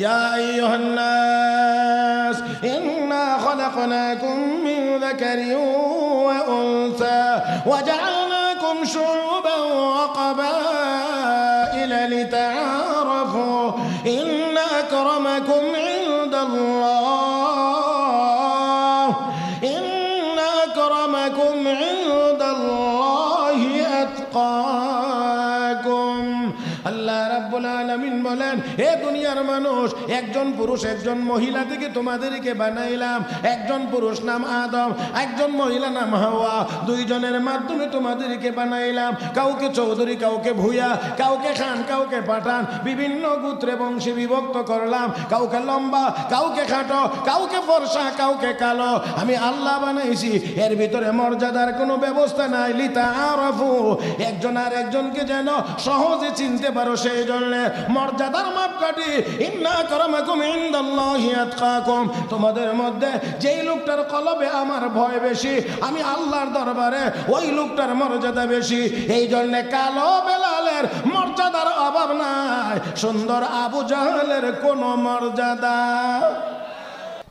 ইয়া আইয়ুহান নাস ইন্না খালাকনাকুম মিন যাকারিন ওয়া উনসা ওয়া জাআলনাকুম শুউবান ওয়া ক্বাবাইলা লিতাআরাফু ইন্না আকরামাকুম ইনদাল্লাহ ইনদাল্লাহি আতকাকুম। আল্লাহ রাব্বুল আলামিন বলেন, হে দুনিয়ার মানুষ, একজন পুরুষ একজন মহিলা থেকে তোমাদেরকে বানাইলাম। একজন পুরুষ নাম আদম, একজন মহিলা নাম হাওয়া। দুইজনের মাধ্যমে তোমাদেরকে বানাইলাম। কাউকে চৌধুরী, কাউকে ভূঁইয়া, কাউকে খান, কাউকে পাঠান, বিভিন্ন গোত্রে বংশে বিভক্ত করলাম। কাউকে লম্বা, কাউকে খাটো, কাউকে ফর্সা, কাউকে কালো। আমি আল্লাহ বানাইছি। এর ভিতরে মর্যাদার কোনো ব্যবস্থা নাই। লিতাআরাফু, একজন আর একজনকে যেন সহজে চিনতে পারো, সেই জন্য মর্যাদার মাপকাঠি। ইন্না আকরামাকুম ইনদাল্লাহি আতকাকুম। তোমাদের মধ্যে যেই লোকটার কলবে আমার ভয় বেশি, আমি আল্লাহর দরবারে ওই লোকটার মর্যাদা বেশি। এই জন্য কালো বেলালের মর্যাদার অভাব নাই, সুন্দর আবু জাহেলের কোনো মর্যাদা।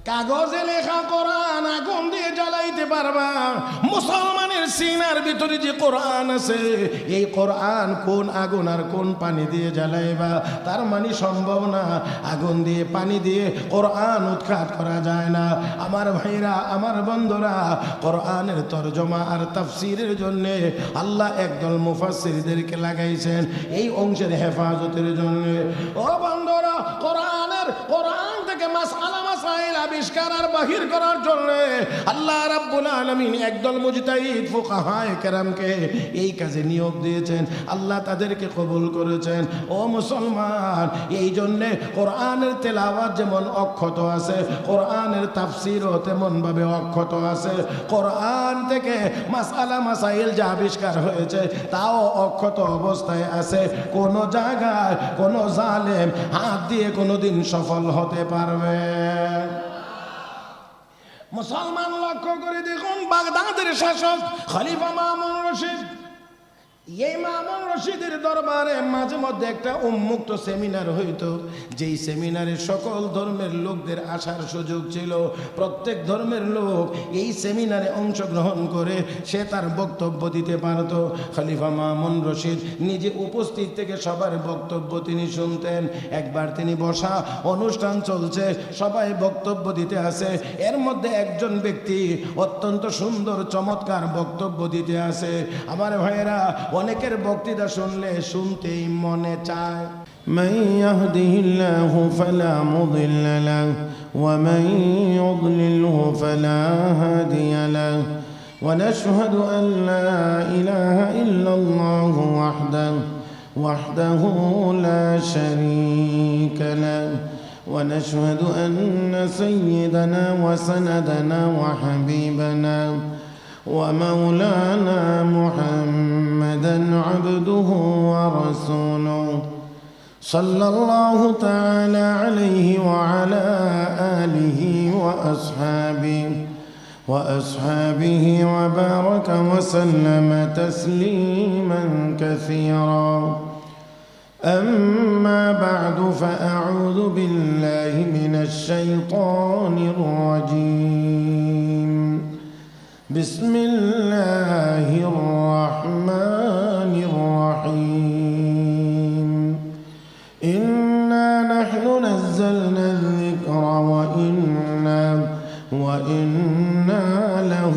কাগজে লেখা কোরআন আগুন দিয়ে জ্বালাইতে পারবা। মুসলমানের সিনার ভিতরে যে কোরআন আছে, এই কোরআন কোন আগুন আর কোন পানি দিয়ে জ্বালাইবা, তার মানে সম্ভব না। আগুন দিয়ে পানি দিয়ে কোরআন উৎখাত করা যায় না। আমার ভাইরা, আমার বন্ধুরা, কোরআনের তরজমা আর তাফসিরের জন্য আল্লাহ একদল মুফাসসিরদেরকে লাগাইছেন এই অংশের হেফাজতের জন্য। ও বন্ধুরা, কোরআন থেকে মাসআলা মাসাইল আবিষ্কার আর বাহির করার জন্য আল্লাহ রাব্বুল আলামিন একদল মুজতাহিদ ফুকাহায়ে কেরামকে এই কাজে নিয়োগ দিয়েছেন। আল্লাহ তাদেরকে কবুল করেছেন। ও মুসলমান, এই জন্যে কোরআনের তেলাওয়াত যেমন অক্ষত আছে, কোরআনের তাফসিরও তেমন ভাবে অক্ষত আছে। কোরআন থেকে মাসআলা মাসাইল যা আবিষ্কার হয়েছে তাও অক্ষত অবস্থায় আছে। কোন জায়গায় কোন জালেম হাত দিয়ে কোনোদিন সফল হতে পারবে? মুসলমান লক্ষ্য করে দেখুন, বাগদাদের শাসক খলিফা মামুন রশিদ, এই মামুন রশিদের দরবারে মাঝে মধ্যে একটা উন্মুক্ত সেমিনার হইতো, যেই সেমিনারে সকল ধর্মের লোকদের আসার সুযোগ ছিল। প্রত্যেক ধর্মের লোক এই সেমিনারে অংশগ্রহণ করে সে তার বক্তব্য দিতে পারত। খলিফা মামুন রশিদ নিজে উপস্থিত থেকে সবার বক্তব্য তিনি শুনতেন। একবার তিনি বসা, অনুষ্ঠান চলছে, সবাই বক্তব্য দিতে আসে। এর মধ্যে একজন ব্যক্তি অত্যন্ত সুন্দর চমৎকার বক্তব্য দিতে আসে। আমার ভাইয়েরা, অনেকের বক্তৃতা শুনলে শুনতেই মনে চায়। মান ইয়াহদিহিল্লাহু ফালা মুদিল্লা লাহু ওয়া মান ইউদ্লিলহু ফালা হাদিয়া লাহু ওয়া নাশহাদু আন লা ইলাহা ইল্লাল্লাহু ওয়াহদাহু লা শারীকা লাহু ওয়া নাশহাদু আন্না সাইয়্যিদানা ওয়া সানাদানা ওয়া হাবিবানা ومولانا محمدا عبده ورسوله صلى الله تعالى عليه وعلى آله وأصحابه وبارك وسلم تسليما كثيرا. أما بعد، فأعوذ بالله من الشيطان الرجيم. بسم الله الرحمن الرحيم. إنا نحن نزلنا الذكر وإنا له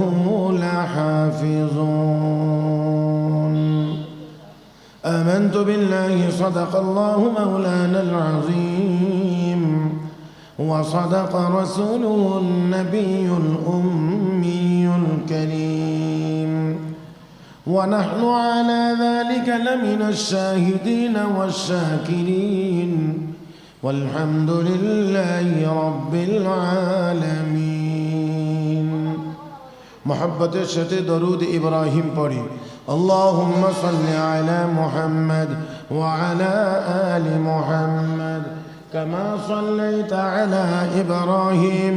لحافظون. آمنت بالله، صدق الله مولانا العظيم، وصدق رسوله النبي الأمي الكريم، ونحن على ذلك لمن الشاهدين والشاكرين، والحمد لله رب العالمين. محبت الشتي درود إبراهيم پڑھی. اللهم صل على محمد وعلى آل محمد كما صليت على إبراهيم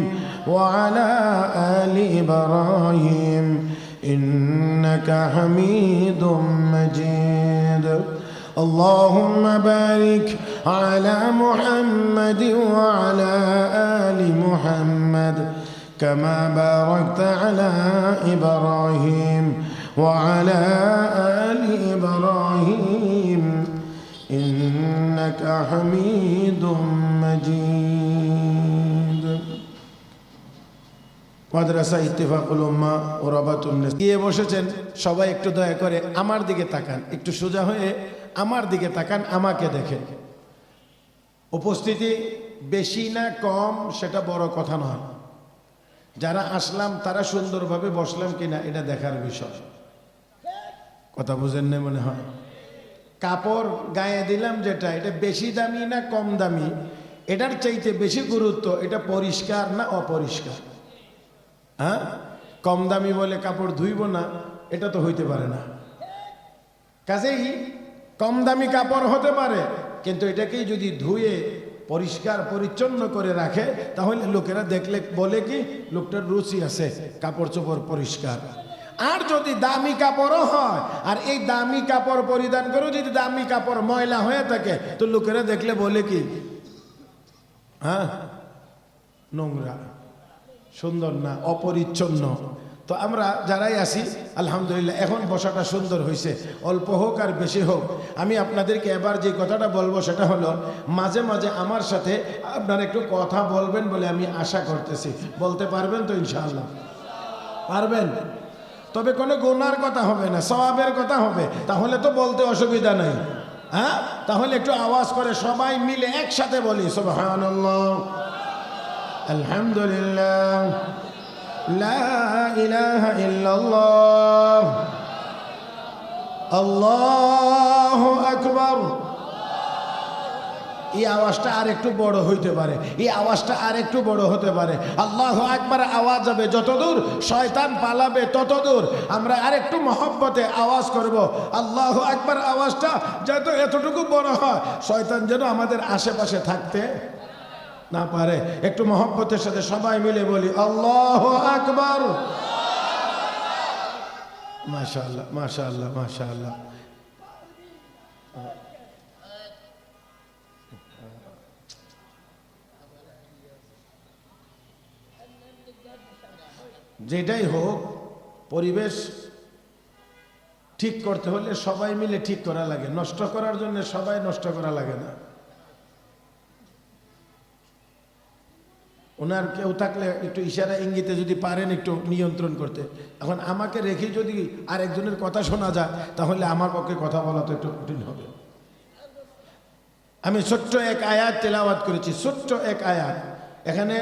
وعلى آل إبراهيم إنك حميد مجيد. اللهم بارك على محمد وعلى آل محمد كما باركت على إبراهيم وعلى آل إبراهيم إنك حميد مجيد মাদ্রাসা ইত্তেফাকুল উম্মাহ ও রাবাতুন নিসা গিয়ে বসেছেন সবাই একটু দয়া করে আমার দিকে তাকান একটু সোজা হয়ে আমার দিকে তাকান আমাকে দেখেন উপস্থিতি বেশি না কম সেটা বড় কথা নয় যারা আসলাম তারা সুন্দরভাবে বসলাম কিনা এটা দেখার বিষয় কথা বুঝেন না মনে হয় কাপড় গায়ে দিলাম যেটা এটা বেশি দামি না কম দামি এটার চাইতে বেশি গুরুত্ব এটা পরিষ্কার না অপরিষ্কার হ্যাঁ কম দামি বলে কাপড় ধুইব না এটা তো হইতে পারে না কাজেই কম দামি কাপড় হতে পারে কিন্তু এটাকেই যদি ধুয়ে পরিষ্কার পরিচ্ছন্ন করে রাখে তাহলে লোকেরা দেখলে বলে কি লোকটার রুচি আছে কাপড় চোপড় পরিষ্কার আর যদি দামি কাপড়ও হয় আর এই দামি কাপড় পরিধান করেও যদি দামি কাপড় ময়লা হয়ে থাকে তো লোকেরা দেখলে বলে কি হ্যাঁ নোংরা সুন্দর না অপরিচ্ছন্ন তো আমরা যারাই আসি আলহামদুলিল্লাহ এখন বসাটা সুন্দর হয়েছে অল্প হোক আর বেশি হোক আমি আপনাদেরকে এবার যে কথাটা বলবো সেটা হলো মাঝে মাঝে আমার সাথে আপনারা একটু কথা বলবেন বলে আমি আশা করতেছি বলতে পারবেন তো ইনশাআল্লাহ পারবেন তবে কোনো গুনার কথা হবে না সওয়াবের কথা হবে তাহলে তো বলতে অসুবিধা নাই হ্যাঁ তাহলে একটু আওয়াজ করে সবাই মিলে একসাথে বলি সুবহানাল্লাহ আলহামদুলিল্লাহ লা ইলাহা ইল্লাল্লাহ আল্লাহু আকবার এই আওয়াজটা আর একটু বড় হইতে পারে এই আওয়াজটা আর একটু বড় হতে পারে আল্লাহু আকবার আওয়াজ হবে যতদূর শয়তান পালাবে ততদূর আমরা আর একটু মহব্বতে আওয়াজ করব আল্লাহু আকবার আওয়াজটা যত এতটুকু বড় হয় শয়তান যেন আমাদের আশেপাশে থাকতে না পারে একটু মহব্বতের সাথে সবাই মিলে বলি আল্লাহু আকবার মাশাআল্লাহ মাশাআল্লাহ মাশাআল্লাহ যেটাই হোক পরিবেশ ঠিক করতে হলে সবাই মিলে ঠিক করা লাগে নষ্ট করার জন্য সবাই নষ্ট করা লাগে না ওনার কেউ থাকলে একটু ইশারা ইঙ্গিতে যদি পারেন একটু নিয়ন্ত্রণ করতে এখন আমাকে রেখে যদি আরেকজনের কথা শোনা যায় তাহলে আমার পক্ষে কথা বলা তো একটু কঠিন হবে আমি ছোট্ট এক আয়াত তেলাওয়াত করেছি ছোট্ট এক আয়াত এখানে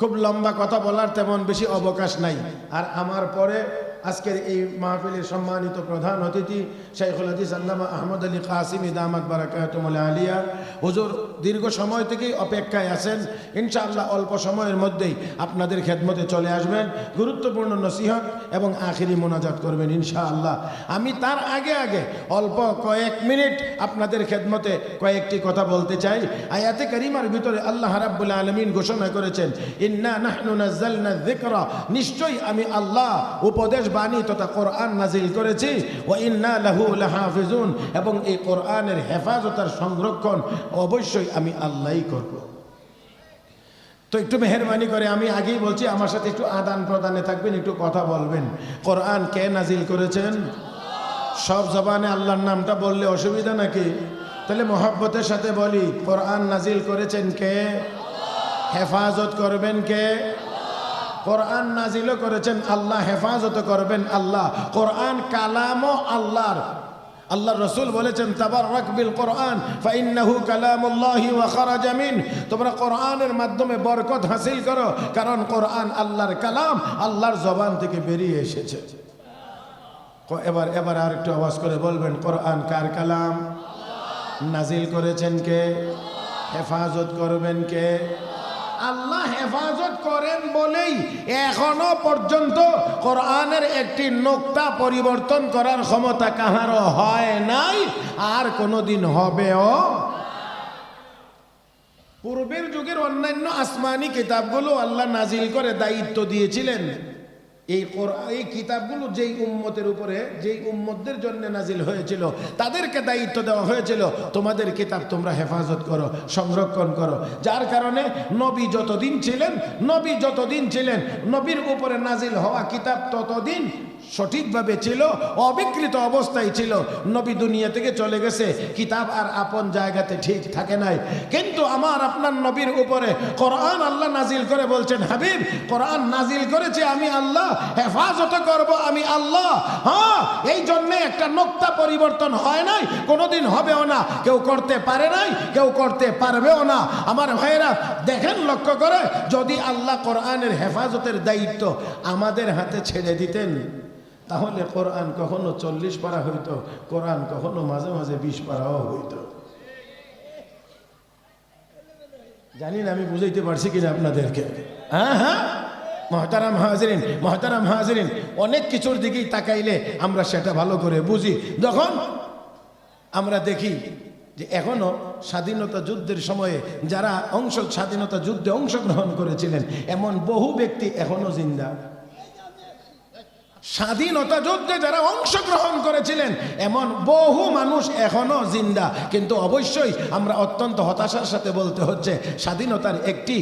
খুব লম্বা কথা বলার তেমন বেশি অবকাশ নাই আর আমার পরে আজকের এই মাহফিলের সম্মানিত প্রধান অতিথি শাইখুল হাদিস আল্লামা আহমদ আলী কাসিমি দামাত বারাকাতুল আলিয়া হুজুর দীর্ঘ সময় থেকেই অপেক্ষায় আছেন ইনশাআল্লাহ অল্প সময়ের মধ্যেই আপনাদের খেদমতে চলে আসবেন গুরুত্বপূর্ণ নসিহত এবং আখিরি মোনাজাত করবেন ইনশাআল্লাহ আমি তার আগে আগে অল্প কয়েক মিনিট আপনাদের খেদমতে কয়েকটি কথা বলতে চাই আয়াতে কারিমার ভিতরে আল্লাহ রাব্বুল আলামিন ঘোষণা করেছেন ইন্না নাহনু নাযালনা যিকরা নিশ্চয়ই আমি আল্লাহ উপদেশ বাণী তথা কোরআন নাজিল করেছি ওয়া ইন্না লাহু লাহাফিজুন এবং এই কোরআনের হেফাজত আর সংরক্ষণ অবশ্যই আমি আল্লাহই করব তো একটু মেহেরবানি করে আমি আগেই বলছি আমার সাথে একটু আদান প্রদানে থাকবেন একটু কথা বলবেন কোরআন কে নাজিল করেছেন সব জবানে আল্লাহর নামটা বললে অসুবিধা নাকি তাহলে মহব্বতের সাথে বলি কোরআন নাজিল করেছেন কে হেফাজত করবেন কে কোরআন নাজিল করেছেন আল্লাহ হেফাজত করবেন আল্লাহ কোরআন কালামও আল্লাহর আল্লাহর রাসূল বলেছেন তাবাররাক বিল কোরআন ফাইন্নাহু কালামুল্লাহি ওয়া খারাজা মিন তোমরা কোরআনের মাধ্যমে বরকত হাসিল করো কারণ কোরআন আল্লাহর কালাম আল্লাহর জবান থেকে বেরিয়ে এসেছে এবার আর একটু আওয়াজ করে বলবেন কোরআন কার কালাম নাজিল করেছেন কে হেফাজত করবেন কে আল্লাহ হেফাজত করেন বলেই এখনো পর্যন্ত কোরআনের একটি নোক্তা পরিবর্তন করার ক্ষমতা কাহারও হয় নাই আর কোনোদিন হবেও পূর্বের যুগের অন্যান্য আসমানি কিতাবগুলো আল্লাহ নাজিল করে দায়িত্ব দিয়েছিলেন এই কিতাবগুলো যেই উম্মতের উপরে, যেই উম্মতদের জন্য নাজিল হয়েছিল, তাদেরকে দায়িত্ব দেওয়া হয়েছিল তোমাদের কিতাব তোমরা হেফাজত করো, সংরক্ষণ করো। যার কারণে নবী যতদিন ছিলেন নবীর উপরে নাজিল হওয়া কিতাব ততদিন সঠিকভাবে ছিল, অবিকৃত অবস্থায় ছিল। নবী দুনিয়া থেকে চলে গেছে, কিতাব আর আপন জায়গাতে ঠিক থাকে নাই। কিন্তু আমার আপনার নবীর উপরে কোরআন আল্লাহ নাজিল করে বলছেন, হাবিব কোরআন নাজিল করেছে আমি আল্লাহ, হেফাজত করব আমি আল্লাহ। হ্যাঁ, এই জন্য একটা নোক্তা পরিবর্তন হয় নাই, কোনোদিন হবেও না, কেউ করতে পারে নাই, কেউ করতে পারবেও না। আমার ভাইয়েরা দেখেন, লক্ষ্য করে, যদি আল্লাহ কোরআনের হেফাজতের দায়িত্ব আমাদের হাতে ছেড়ে দিতেন, তাহলে কোরআন কখনো 40 পারা হইতো, কোরআন কখনো মাঝে মাঝে 20 পারাও হইতো। জানি না আমি বুঝাইতে পারছি কিনা আপনাদেরকে। হ্যাঁ, মহতারাম হাজরিন, অনেক কিছুর দিকেই তাকাইলে আমরা সেটা ভালো করে বুঝি। যখন আমরা দেখি যে এখনো স্বাধীনতা যুদ্ধের সময়ে যারা স্বাধীনতা যুদ্ধে অংশগ্রহণ করেছিলেন, এমন বহু ব্যক্তি এখনো জিন্দা। স্বাধীনতা যুদ্ধে যারা অংশগ্রহণ করেছিলেন এমন বহু মানুষ এখনো জিন্দা। কিন্তু অবশ্যই আমরা অত্যন্ত হতাশার সাথে বলতে হচ্ছে, স্বাধীনতার একটি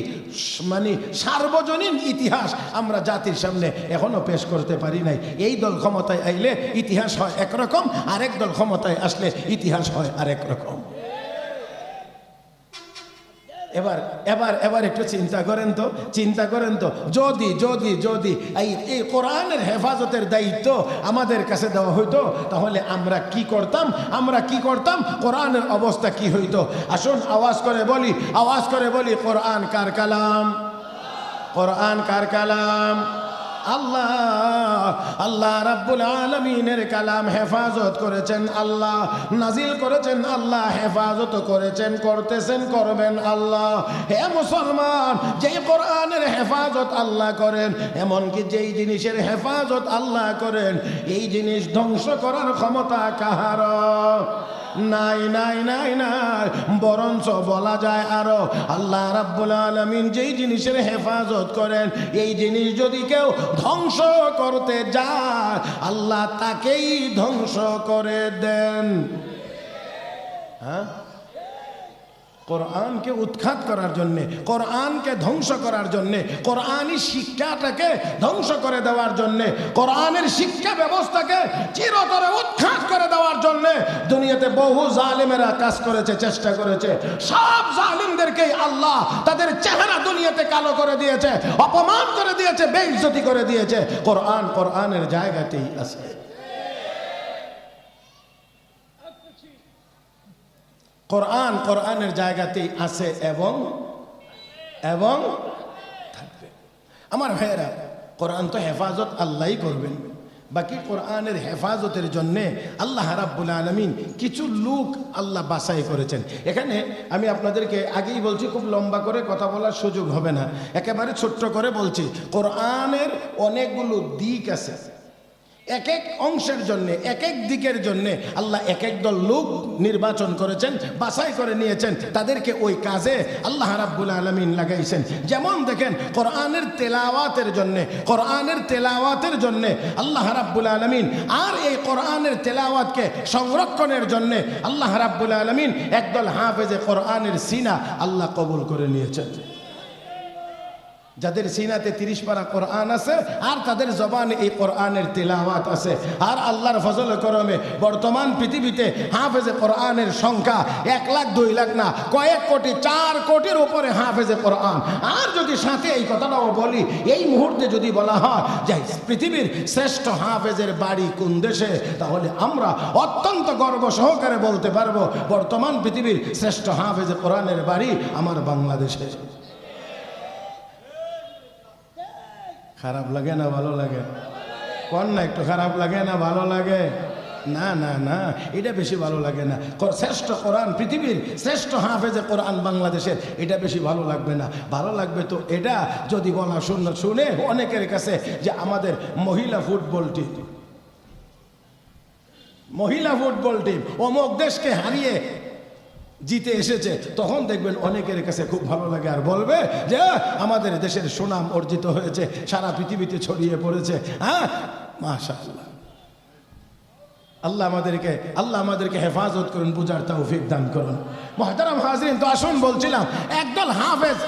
সার্বজনীন ইতিহাস আমরা জাতির সামনে এখনো পেশ করতে পারি নাই। এই দল ক্ষমতায় আইলে ইতিহাস হয় একরকম, আরেক দল ক্ষমতায় আসলে ইতিহাস হয় আরেক রকম। এবার একটু চিন্তা করেন তো যদি এই কোরআনের হেফাজতের দায়িত্ব আমাদের কাছে দেওয়া হইতো, তাহলে আমরা কি করতাম, কোরআনের অবস্থা কি হইতো? আসুন আওয়াজ করে বলি, কোরআন কার কালাম? কোরআন কার কালাম? আল্লাহ রাব্বুল আলামিনের কালাম হেফাজত করেছেন আল্লাহ, নাজিল করেছেন আল্লাহ, হেফাজত করেছেন, করতেছেন, করবেন আল্লাহ। হে মুসলমান, যেই কোরআনের হেফাজত আল্লাহ করেন, এমনকি যেই জিনিসের হেফাজত আল্লাহ করেন, এই জিনিস ধ্বংস করার ক্ষমতা কাহার নাই। বরঞ্চ বলা যায় আরো, আল্লাহ রাব্বুল আলামিন যেই জিনিসের হেফাজত করেন, এই জিনিস যদি কেউ ধ্বংস করতে যায়, আল্লাহ তাকেই ধ্বংস করে দেন। হ্যাঁ, কোরআনকে উৎখাত করার জন্যে, কোরআনকে ধ্বংস করার জন্যে, কোরআনী শিক্ষাটাকে ধ্বংস করে দেওয়ার জন্যে, কোরআনের শিক্ষা ব্যবস্থাকে চিরতরে উৎখাত করে দেওয়ার জন্যে দুনিয়াতে বহু জালিমেরা কাজ করেছে, চেষ্টা করেছে। সব জালিমদেরকেই আল্লাহ তাদের চেহারা দুনিয়াতে কালো করে দিয়েছে, অপমান করে দিয়েছে, বেইজ্জতি করে দিয়েছে। কোরআনের জায়গাতেই আছে। কোরআনের জায়গাতেই আছে এবং থাকবে। আমার ভাইয়েরা, কোরআন তো হেফাজত আল্লাহই করবেন। বাকি কোরআনের হেফাজতের জন্য আল্লাহ রাব্বুল আলামিন কিছু লোক আল্লাহ বাছাই করেছেন। এখানে আমি আপনাদেরকে আগেই বলছি, খুব লম্বা করে কথা বলার সুযোগ হবে না, একেবারে ছোট্ট করে বলছি। কোরআনের অনেকগুলো দিক আছে, এক এক অংশের জন্য, এক এক দিকের জন্য আল্লাহ এক এক দল লোক নির্বাচন করেছেন, বাছাই করে নিয়েছেন, তাদেরকে ওই কাজে আল্লাহ রাব্বুল আলামিন লাগাইছেন। যেমন দেখেন, কোরআনের তেলাওয়াতের জন্য আল্লাহ রাব্বুল আলামিন, আর এই কোরআনের তেলাওয়াতকে সংরক্ষণের জন্য আল্লাহ রাব্বুল আলামিন একদল হাফেজে কোরআনের সিনা আল্লাহ কবুল করে নিয়েছেন, যাদের সিনাতে 30 পারা কোরআন আছে আর তাদের জবানে এই কোরআনের তেলাওয়াত আছে। আর আল্লাহর ফজল করমে বর্তমান পৃথিবীতে হাফেজে কোরআনের সংখ্যা 1 লাখ 2 লাখ না, কয়েক কোটি, 4 কোটির উপরে হাফেজে কোরআন। আর যদি সাথে এই কথাটাও বলি, এই মুহূর্তে যদি বলা হয় যে পৃথিবীর শ্রেষ্ঠ হাফেজের বাড়ি কোন দেশে, তাহলে আমরা অত্যন্ত গর্ব সহকারে বলতে পারবো, বর্তমান পৃথিবীর শ্রেষ্ঠ হাফেজে কোরআনের বাড়ি আমার বাংলাদেশে। খারাপ লাগে না ভালো লাগে? কোন না, একটু খারাপ লাগে না ভালো লাগে? না, এটা বেশি ভালো লাগে না। শ্রেষ্ঠ কোরআন, পৃথিবীর শ্রেষ্ঠ হাফেজে কোরআন বাংলাদেশের, এটা বেশি ভালো লাগবে না। ভালো লাগবে তো এটা যদি বলা শুনে অনেকের কাছে যে আমাদের মহিলা ফুটবল টিম অমুক দেশকে হারিয়ে জিতে এসেছে, তখন দেখবেন অনেকের কাছে খুব ভালো লাগে আর বলবে যে আমাদের দেশের সুনাম অর্জিত হয়েছে, সারা পৃথিবীতে ছড়িয়ে পড়েছে। হ্যাঁ, মাশাআল্লাহ। আল্লাহ আমাদেরকে হেফাজত করুন, বুঝার তৌফিক দান করুন। মুহতারাম হাজরিন, তো আসুন বলছিলাম, একদল হাফেজ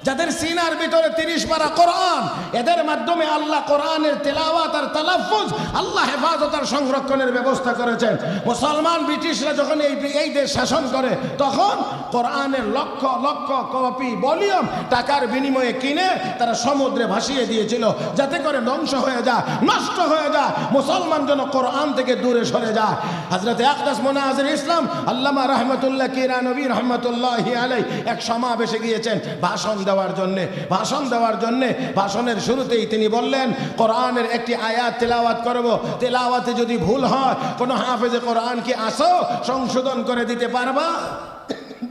যাদের সিনার ভিতরে 30 পারা কোরআন, এদের মাধ্যমে আল্লাহ কোরআনের তেলাওয়াত আর তালাফুজ, আল্লাহ হেফাজত আর সংরক্ষণের ব্যবস্থা করেছেন। মুসলমান ব্রিটিশরা যখন এই দেশ শাসন করে, তখন কোরআনের লক্ষ লক্ষ কপি ভলিউম টাকার বিনিময়ে কিনে তারা সমুদ্রে ভাসিয়ে দিয়েছিল, যাতে করে ধ্বংস হয়ে যায়, নষ্ট হয়ে যায়, মুসলমান যেন কোরআন থেকে দূরে সরে যায়। হযরত আকদাস মুনাজির ইসলাম আল্লামা রহমতুল্লাহ কিরানবী রহমতুল্লাহি আলাইহি এক সমাবেশে গিয়েছেন ভাষণ দেওয়ার জন্যে। ভাষণের শুরুতেই তিনি বললেন, কোরআনের একটি আয়াত তেলাওয়াত করব, তেলাওয়াতে যদি ভুল হয়, কোনো হাফেজে কোরআন কি আসো সংশোধন করে দিতে পারবা?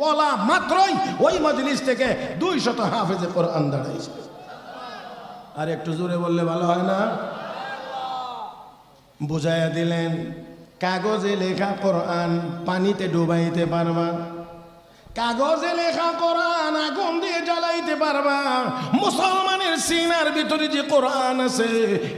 বলা মাত্রই ওই মজলিস থেকে 200 হাফেজে কোরআন দাঁড়াইছে। আর একটু জোরে বললে ভালো হয় না? বুঝাইয়া দিলেন, কাগজে লেখা কোরআন পানিতে ডুবাইতে পারবা, কাগজে লেখা কোরআন আগুন দিয়ে জ্বালাইতে পারবা। মুসলমানের সিনার ভিতরে যে কোরআন আছে,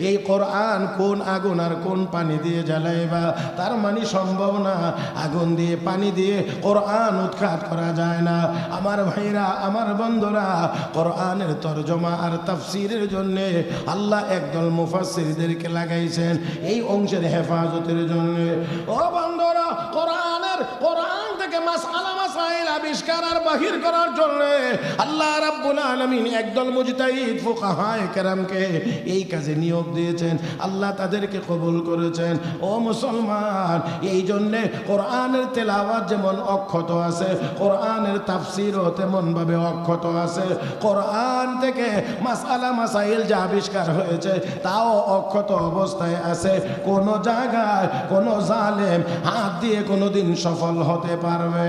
এই কোরআন কোন আগুন আর কোন পানি দিয়ে জ্বালাইবা? তার মানে সম্ভব না। আগুন দিয়ে পানি দিয়ে কোরআন উৎখাত করা যায় না। আমার ভাইরা, আমার বন্ধুরা, কোরআনের তরজমা আর তাফসিরের জন্য আল্লাহ একদল মুফাসসিরদেরকে লাগাইছেন এই অংশের হেফাজতের জন্য। ও বন্ধুরা, কোরআন থেকে মাসআলা মাসাইল আবিষ্কার আর বাহির করার জন্য আল্লাহ রাব্বুল আলামিন একদল মুজতাহিদ ফুকাহায়ে কেরামকে এই কাজে নিয়োগ দিয়েছেন। আল্লাহ তাদেরকে কবুল করেছেন। ও মুসলমান, এই জন্যে কোরআনের তেলাওয়াত যেমন অক্ষত আছে, কোরআনের তাফসিরও তেমন ভাবে অক্ষত আছে। কোরআন থেকে মাসআলা মাসাইল যা আবিষ্কার হয়েছে তাও অক্ষত অবস্থায় আছে। কোন জায়গায় কোন জালেম হাত দিয়ে কোনোদিন সফল হতে পারবে?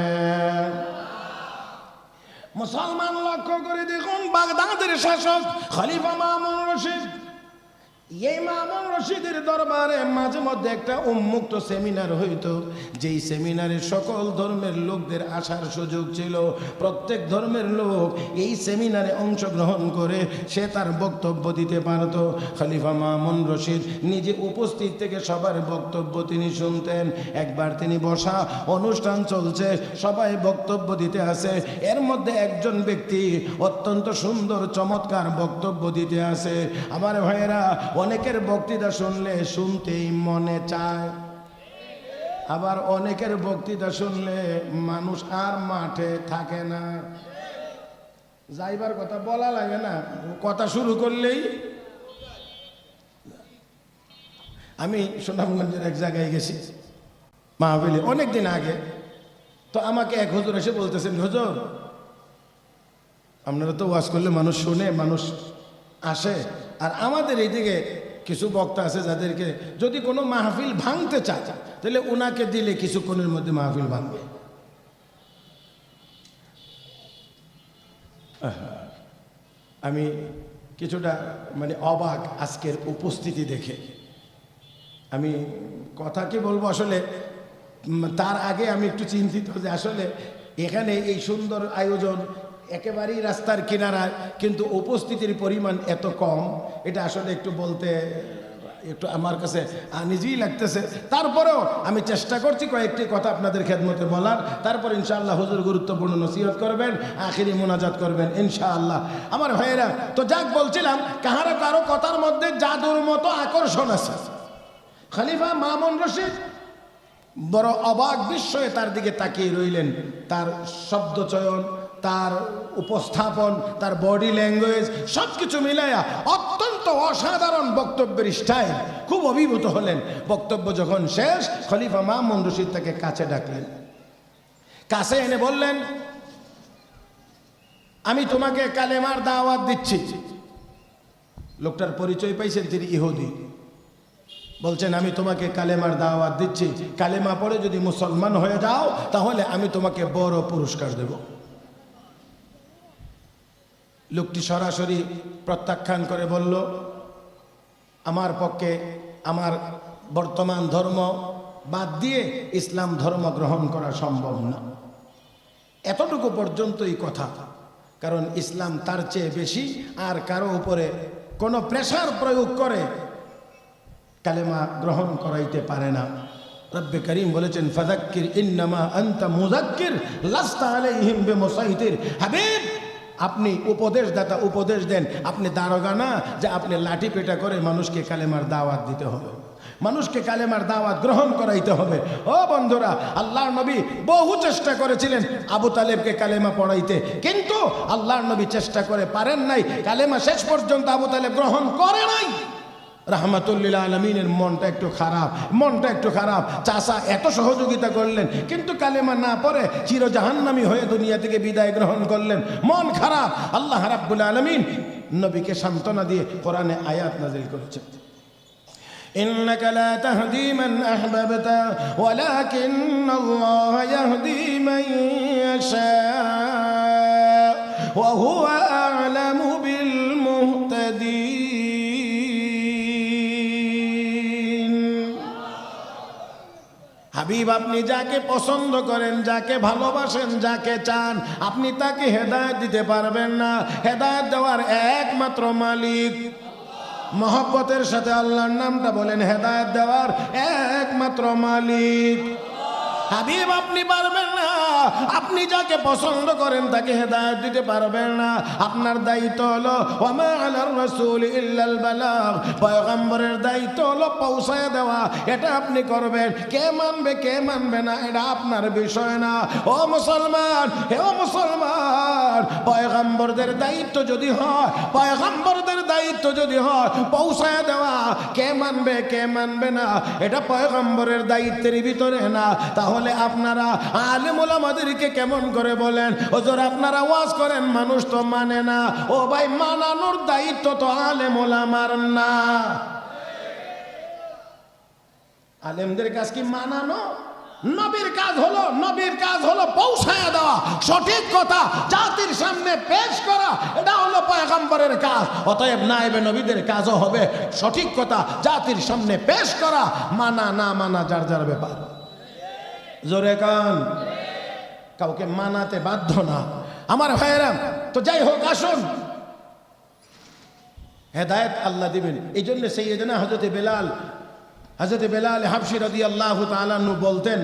মুসলমান লক্ষ্য করে দেখুন, বাগদাদের শাসক খলিফা মামুন রশিদ, এই মামুন রশিদের দরবারে মাঝে মধ্যে একটা উন্মুক্ত সেমিনার হইতো, যেই সেমিনারে সকল ধর্মের লোকদের আসার সুযোগ ছিল। প্রত্যেক ধর্মের লোক এই সেমিনারে অংশগ্রহণ করে সে তার বক্তব্য দিতে পারত। খলিফা মামুন রশিদ নিজে উপস্থিত থেকে সবার বক্তব্য তিনি শুনতেন। একবার তিনি বসা, অনুষ্ঠান চলছে, সবাই বক্তব্য দিতে আসে, এর মধ্যে একজন ব্যক্তি অত্যন্ত সুন্দর চমৎকার বক্তব্য দিতে আসে। আমার ভাইয়েরা, অনেকের বক্তৃতা শুনলে শুনতেই মনে চায়, আবার অনেকের বক্তৃতা শুনলে মানুষ আর মাঠে থাকে না। যাইবার কথা বলা লাগে না, কথা শুরু করলেই। আমি সুনামগঞ্জের এক জায়গায় গেছি মাহফিলে অনেকদিন আগে। তো আমাকে এক হুজুর এসে বলতেছেন, হুজুর আপনারা তো ওয়াজ করলে মানুষ শুনে, মানুষ আসে, আর আমাদের এইদিকে কিছু বক্তা আছে যাদেরকে যদি কোনো মাহফিল ভাঙতে চায় তাহলে ওনাকে দিলে কিছুক্ষণের মধ্যে মাহফিল ভাঙবে। আমি কিছুটা মানে অবাক আজকের উপস্থিতি দেখে। আমি কথা কি বলবো, আসলে তার আগে আমি একটু চিন্তিত যে আসলে এখানে এই সুন্দর আয়োজন, একেবারেই রাস্তার কিনারায়, কিন্তু উপস্থিতির পরিমাণ এত কম, এটা আসলে একটু বলতে একটু আমার কাছে আনইজি লাগতেছে। তারপরেও আমি চেষ্টা করছি কয়েকটি কথা আপনাদের খেদমতে বলার। তারপর ইনশাআল্লাহ হুজুর গুরুত্বপূর্ণ নসিহত করবেন, আখিরি মুনাজাত করবেন ইনশাআল্লাহ। আমার ভাইয়েরা, তো যাক বলছিলাম, কারো কারো কথার মধ্যে জাদুর মতো আকর্ষণ আছে। খলিফা মামুন রশিদ বড় অবাক বিস্ময়ে তার দিকে তাকিয়ে রইলেন। তার শব্দ চয়ন, তার উপস্থাপন, তার বডি ল্যাঙ্গুয়েজ সব কিছু মিলাইয়া অত্যন্ত অসাধারণ বক্তব্যের স্টাইল। খুব অভিভূত হলেন। বক্তব্য যখন শেষ, খলিফা মামুন রশিদ তাকে কাছে ডাকলেন, কাছে এনে বললেন, আমি তোমাকে কালেমার দাওয়াত দিচ্ছি। লোকটার পরিচয় পাইছেন, তিনি ইহুদি। বলছেন, আমি তোমাকে কালেমার দাওয়াত দিচ্ছি, কালেমা পড়ে যদি মুসলমান হয়ে যাও তাহলে আমি তোমাকে বড় পুরস্কার দেব। লোকটি সরাসরি প্রত্যাখ্যান করে বলল, আমার পক্ষে আমার বর্তমান ধর্ম বাদ দিয়ে ইসলাম ধর্ম গ্রহণ করা সম্ভব না। এতটুকু পর্যন্তই কথা। কারণ ইসলাম তার চেয়ে বেশি আর কারো উপরে কোনো প্রেসার প্রয়োগ করে কালেমা গ্রহণ করাইতে পারে না। রব্বে করিম বলেছেন, ফাযাক্কির ইন্নামা আনতা মুযাক্কির লাস্তা আলাইহিম বিমুসাইতির। হাবিব, আপনি উপদেশদাতা, উপদেশ দেন। আপনি দারোগা না যে আপনি লাঠি পেটা করে মানুষকে কালেমার দাওয়াত দিতে হবে, মানুষকে কালেমার দাওয়াত গ্রহণ করাইতে হবে। ও বন্ধুরা, আল্লাহর নবী বহু চেষ্টা করেছিলেন আবু তালেবকে কালেমা পড়াইতে, কিন্তু আল্লাহর নবী চেষ্টা করে পারেন নাই। কালেমা শেষ পর্যন্ত আবু তালেব গ্রহণ করে নাই। রাহমাতুল্লিল আলামিনের মনটা একটু খারাপ। চাচা এত সহযোগিতা করলেন, কিন্তু কালেমা না পড়ে চির জাহান্নামী হয়ে দুনিয়া থেকে বিদায় গ্রহণ করলেন। মন খারাপ। আল্লাহ রাব্বুল আলামিন নবীকে সান্ত্বনা দিয়ে কোরআনে আয়াত নাযিল করেছেন, إنك لا تهدي من أحببت ولكن الله يهدي من يشاء وهو أعلم بالمهتدين। হাবিব, আপনি যাকে পছন্দ করেন, যাকে ভালোবাসেন, যাকে চান, আপনি তাকে হেদায়েত দিতে পারবেন না। হেদায়েত দেওয়ার একমাত্র মালিক। মহব্বতের সাথে আল্লাহর নামটা বলেন, হেদায়েত দেওয়ার একমাত্র মালিক। হাবিব, আপনি পারবেন না। আপনি যাকে পছন্দ করেন তাকে হেদায়েত দিতে পারবেন না। আপনার দায়িত্ব হলো ওয়ামা আলার রাসূল ইল্লাল বালাগ, পয়গম্বরের দায়িত্ব হলো পৌঁছায় দেওয়া। এটা আপনি করবেন। কে মানবে কে মানবে না এটা আপনার বিষয় না। ও মুসলমান, ও মুসলমান, পয়গম্বরদের দায়িত্ব যদি হয়, পয়গম্বরদের দায়িত্ব যদি হয় পৌঁছায় দেওয়া, কে মানবে কে মানবে না এটা পয়গম্বরের দায়িত্বের ভিতরে না। তাহলে আপনারা আলেম ওলামাদেরকে কেমন করে বলেন, হুজুর আপনারা ওয়াজ করেন মানুষ তো মানে না। ও ভাই, মানানোর দায়িত্ব তো আলেম ওলামার না। আলেমদের কাজ কি মানানো? নবীর কাজ হলো পৌঁছায়া দেওয়া, সঠিক কথা জাতির সামনে পেশ করা। এটা হলো পয়গম্বরের কাজ। অতএব নায়েবে নবীদের কাজও হবে সঠিক কথা জাতির সামনে পেশ করা। মানা না মানা যার যার ব্যাপার। জোরে কান, কাউকে মানাতে বাধ্য না। আমার ভাইয়েরা, তো যাই হোক, আসুন, হেদায়েত আল্লাহ দিবেন। এই জন্য সাইয়েদনা হযরত বেলাল হাবশী রাদিয়াল্লাহু তাআলা আনহু বলতেন,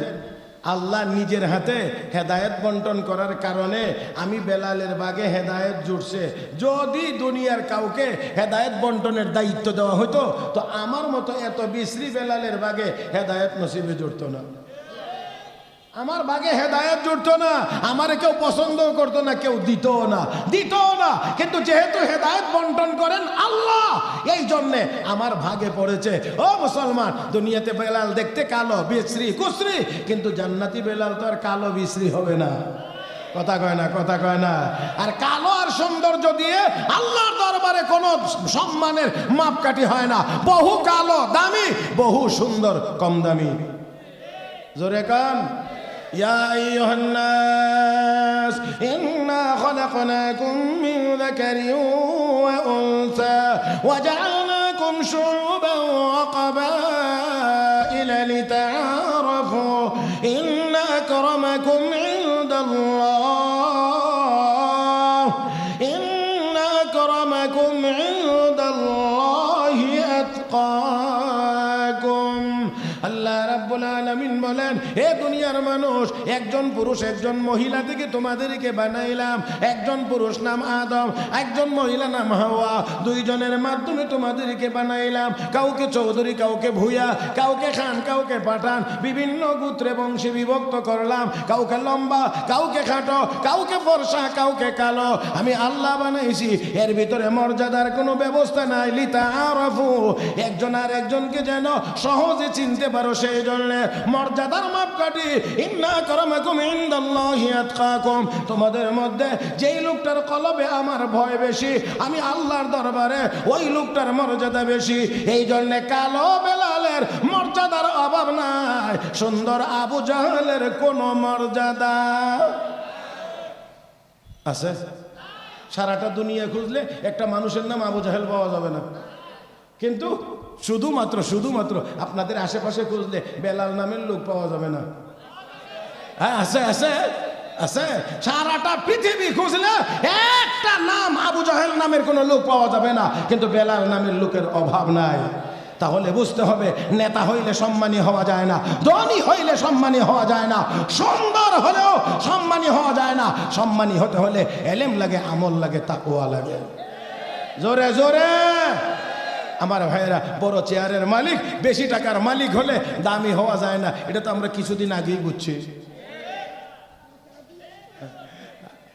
আল্লাহ নিজের হাতে হেদায়েত বন্টন করার কারণে আমি বেলালের বাগে হেদায়েত জুটছে। যদি দুনিয়ার কাউকে হেদায়েত বন্টনের দায়িত্ব দেওয়া হতো তো আমার মতো এত বিশ্রী বেলালের বাগে হেদায়েত নসিবে জুটতো না। আমার বাগে হেদায়েত জুটতো না, আমারে কেউ পছন্দ করতো না, কেউ দিত না। কিন্তু যেহেতু হেদায়েত বন্টন করেন আল্লাহ, এই জন্যে আমার ভাগে পড়েছে। ও মুসলমান, দুনিয়াতে বেলাল দেখতে কালো বিশ্রী কুশ্রী, কিন্তু জান্নাতি বেলাল তো আর কালো বিশ্রী হবে না। কথা কয় না। আর কালো আর সৌন্দর্য দিয়ে আল্লাহর দরবারে কোনো সম্মানের মাপকাঠি হয় না। বহু কালো দামি, বহু সুন্দর কম দামি। জোরে কান। يا أيها الناس إنا خلقناكم من ذكر وأنثى وجعلناكم شعوبا وقبائل لتعارفوا إن أكرمكم عند الله أتقاكم। আল্লাহ রাব্বুল আলামিন বলেন, হে দুনিয়ার মানুষ, একজন পুরুষ একজন মহিলা থেকে তোমাদেরকে বানাইলাম। একজন পুরুষ নাম আদম, একজন মহিলা নাম হাওয়া। দুইজনের মাধ্যমে তোমাদেরকে বানাইলাম। কাউকে চৌধুরী, কাউকে ভূঁইয়া, কাউকে খান, কাউকে পাঠান, বিভিন্ন গোত্রে বংশে বিভক্ত করলাম। কাউকে লম্বা, কাউকে খাটো, কাউকে ফর্সা, কাউকে কালো। আমি আল্লাহ বানাইছি। এর ভিতরে মর্যাদার কোনো ব্যবস্থা নাই। লিতাআরাফু, একজন আর একজনকে যেন সহজে চিনতে পারো, সেই জন্য মর্যাদার মাপকাঠি। ইন্না আকরামাকুম ইনদাল্লাহি আতকাকুম, তোমাদের মধ্যে যেই লোকটার কলবে আমার ভয় বেশি, আমি আল্লাহর দরবারে ওই লোকটার মর্যাদা বেশি। এই জন্য কালো বেলালের মর্যাদার অভাব নাই, সুন্দর আবু জাহেলের কোনো মর্যাদা আছে? সারাটা দুনিয়া খুঁজলে একটা মানুষের নাম আবু জাহেল পাওয়া যাবে না। কিন্তু শুধুমাত্র আপনাদের আশেপাশে খুঁজলে বেলাল নামের লোক পাওয়া যাবে না। হ্যাঁ, আছে। আছে? সারাটা পৃথিবী খুঁজলে একটা নাম আবু জাহেল নামের কোনো লোক পাওয়া যাবে না, কিন্তু বেলাল নামের লোকের অভাব নাই। তাহলে বুঝতে হবে, নেতা হইলে সম্মানী হওয়া যায় না, ধনী হইলে সম্মানী হওয়া যায় না, সুন্দর হলেও সম্মানী হওয়া যায় না। সম্মানী হতে হলে এলেম লাগে, আমল লাগে, তাকওয়া লাগে। জোরে জোরে আমার ভাইয়েরা, বড় চেয়ারের মালিক, বেশি টাকার মালিক হলে দামি হওয়া যায় না। এটা তো আমরা কিছুদিন আগেই বুঝছি,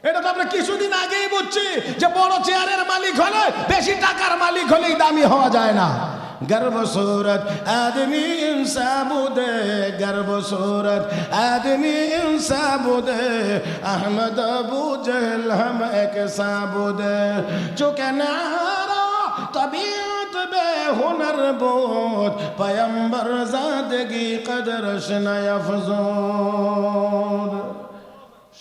এটা তো আমরা কিছুদিন আগেই বুঝছি যে বড় চেয়ারের মালিক হলে, বেশি টাকার মালিক হলেই দামি হওয়া যায় না। गर्व सूरत आदमी इंसाबुदे, गर्व सूरत आदमी इंसाबुदे, अहमद अबू जहल हम एक साबुदे, चुके नारा तबीयत बे हुनर बोध, पैगंबर ज़ादगी कदरश नयफ़ज़ूद।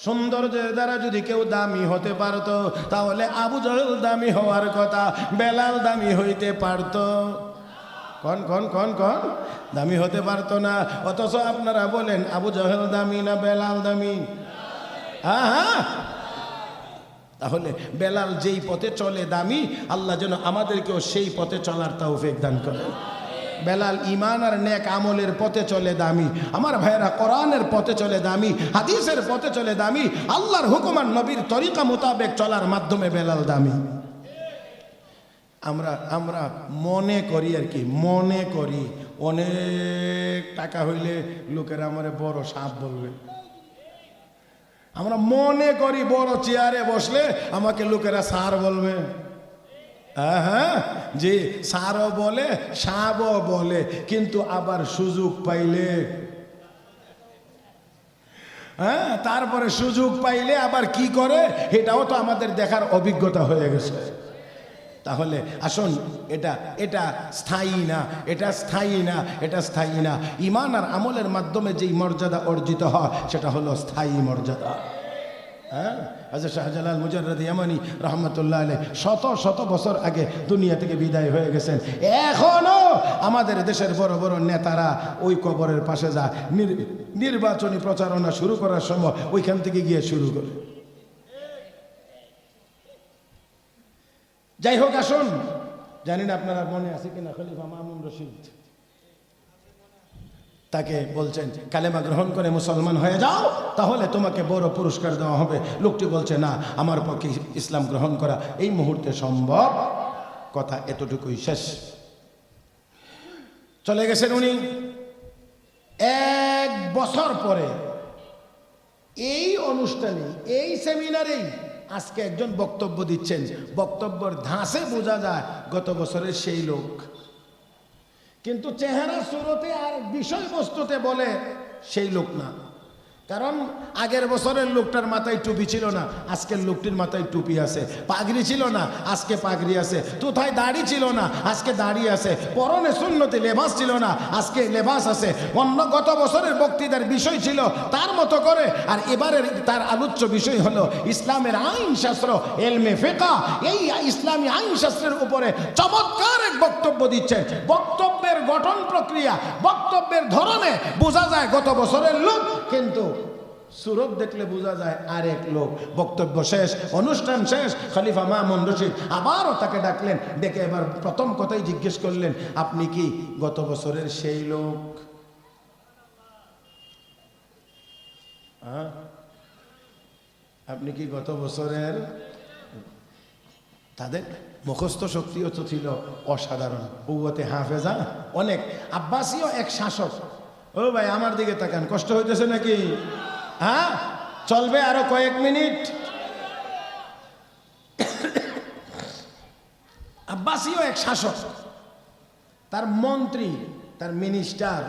সৌন্দর্যের দ্বারা যদি কেউ দামি হতে পারতো, তাহলে আবু জাহেল দামি হওয়ার কথা, বেলাল দামি হইতে পারতো? কন কন কন কন দামি হতে পারতো না। অথচ আপনারা বলেন আবু জাহেল দামি না বেলাল দামি? হ্যাঁ হ্যাঁ। তাহলে বেলাল যেই পথে চলে দামি, আল্লাহ যেন আমাদেরকেও সেই পথে চলার তৌফিক দান করেন। বেলাল ঈমান আর নেক আমলের পথে চলে দামি। আমার ভাইয়েরা, কোরআনের পথে চলে দামি, হাদিসের পথে চলে দামি, আল্লাহর হুকুম আর নবীর তরিকা মোতাবেক চলার মাধ্যমে বেলাল দামি। আমরা মনে করি আর কি, মনে করি অনেক টাকা হইলে লোকেরা আমারে বড় সাপ বলবে। আমরা মনে করি বড় চেয়ারে বসলে আমাকে লোকেরা স্যার বলবে। হ্যাঁ জি, স্যারও বলে, সাপও বলে, কিন্তু আবার সুযোগ পাইলে, হ্যাঁ তারপরে সুযোগ পাইলে আবার কি করে, এটাও তো আমাদের দেখার অভিজ্ঞতা হয়ে গেছে। তাহলে আসুন, এটা স্থায়ী না, এটা স্থায়ী না, এটা স্থায়ী না। ঈমান আর আমলের মাধ্যমে যেই মর্যাদা অর্জিত হয় সেটা হলো স্থায়ী মর্যাদা। হ্যাঁ, হযরত শাহজালাল মুজাররদি ইয়ামানি রহমতুল্লাহ আলাইহি শত শত বছর আগে দুনিয়া থেকে বিদায় হয়ে গেছেন। এখনো আমাদের দেশের বড় বড় নেতারা ওই কবরের পাশে যায়, নির্বাচনী প্রচারণা শুরু করার সময় ওইখান থেকে গিয়ে শুরু করে। যাই হোক, আসুন, জানি না আপনারা মনে আছে কিনা, খলিফা মামুন রশিদ তাকে বলছেন কালেমা গ্রহণ করে মুসলমান হয়ে যাও, তাহলে তোমাকে বড় পুরস্কার দেওয়া হবে। লোকটি বলছে না, আমার পক্ষে ইসলাম গ্রহণ করা এই মুহূর্তে সম্ভব। কথা এতটুকুই, শেষ। চলে গেছেন উনি। 1 বছর পরে এই অনুষ্ঠানে, এই সেমিনারেই আজকে একজন বক্তব্য দিচ্ছেন। বক্তব্যের ধাঁচে বোঝা যায় গত বছরের সেই লোক, কিন্তু চেহারা সুরতে আর বিষয়বস্তুতে বলে সেই লোক না। কারণ আগের বছরের লোকটার মাথায় টুপি ছিল না, আজকের লোকটির মাথায় টুপি আছে। পাগড়ি ছিল না, আজকে পাগড়ি আছে। তুথায় দাড়ি ছিল না, আজকে দাড়ি আছে। পরনে সুন্নতি লেবাস ছিল না, আজকে লেবাস আছে। অন্য গত বছরের বক্তৃতার বিষয় ছিল তার মতো করে, আর এবারের তার আলোচ্য বিষয় হলো ইসলামের আইন শাস্ত্র, এলমে ফিকহ। এই ইসলামী আইন শাস্ত্রের উপরে চমৎকার এক বক্তব্য দিচ্ছেন। বক্তব্যের গঠন প্রক্রিয়া, বক্তব্যের ধরনে বোঝা যায় গত বছরের লোক, কিন্তু সুরত দেখলে বোঝা যায় আরেক লোক। বক্তব্য শেষ, অনুষ্ঠান শেষ, খলিফা মামুন রশিদ আবারও তাকে ডাকলেন। ডেকে এবার প্রথম কথাই জিজ্ঞেস করলেন, আপনি কি গত বছরের সেই লোক? আপনি কি গত বছরের? তাদের মুখস্থ শক্তিও তো ছিল অসাধারণ, কুওয়াতে হাফেজা অনেক। আব্বাসীয় এক শাসক। ও ভাই, আমার দিকে তাকান, কষ্ট হইতেছে নাকি? হ্যাঁ, চলবে আরো কয়েক মিনিট। আব্বাসীয় এক শাসক, তার মন্ত্রী, তার মিনিস্টার,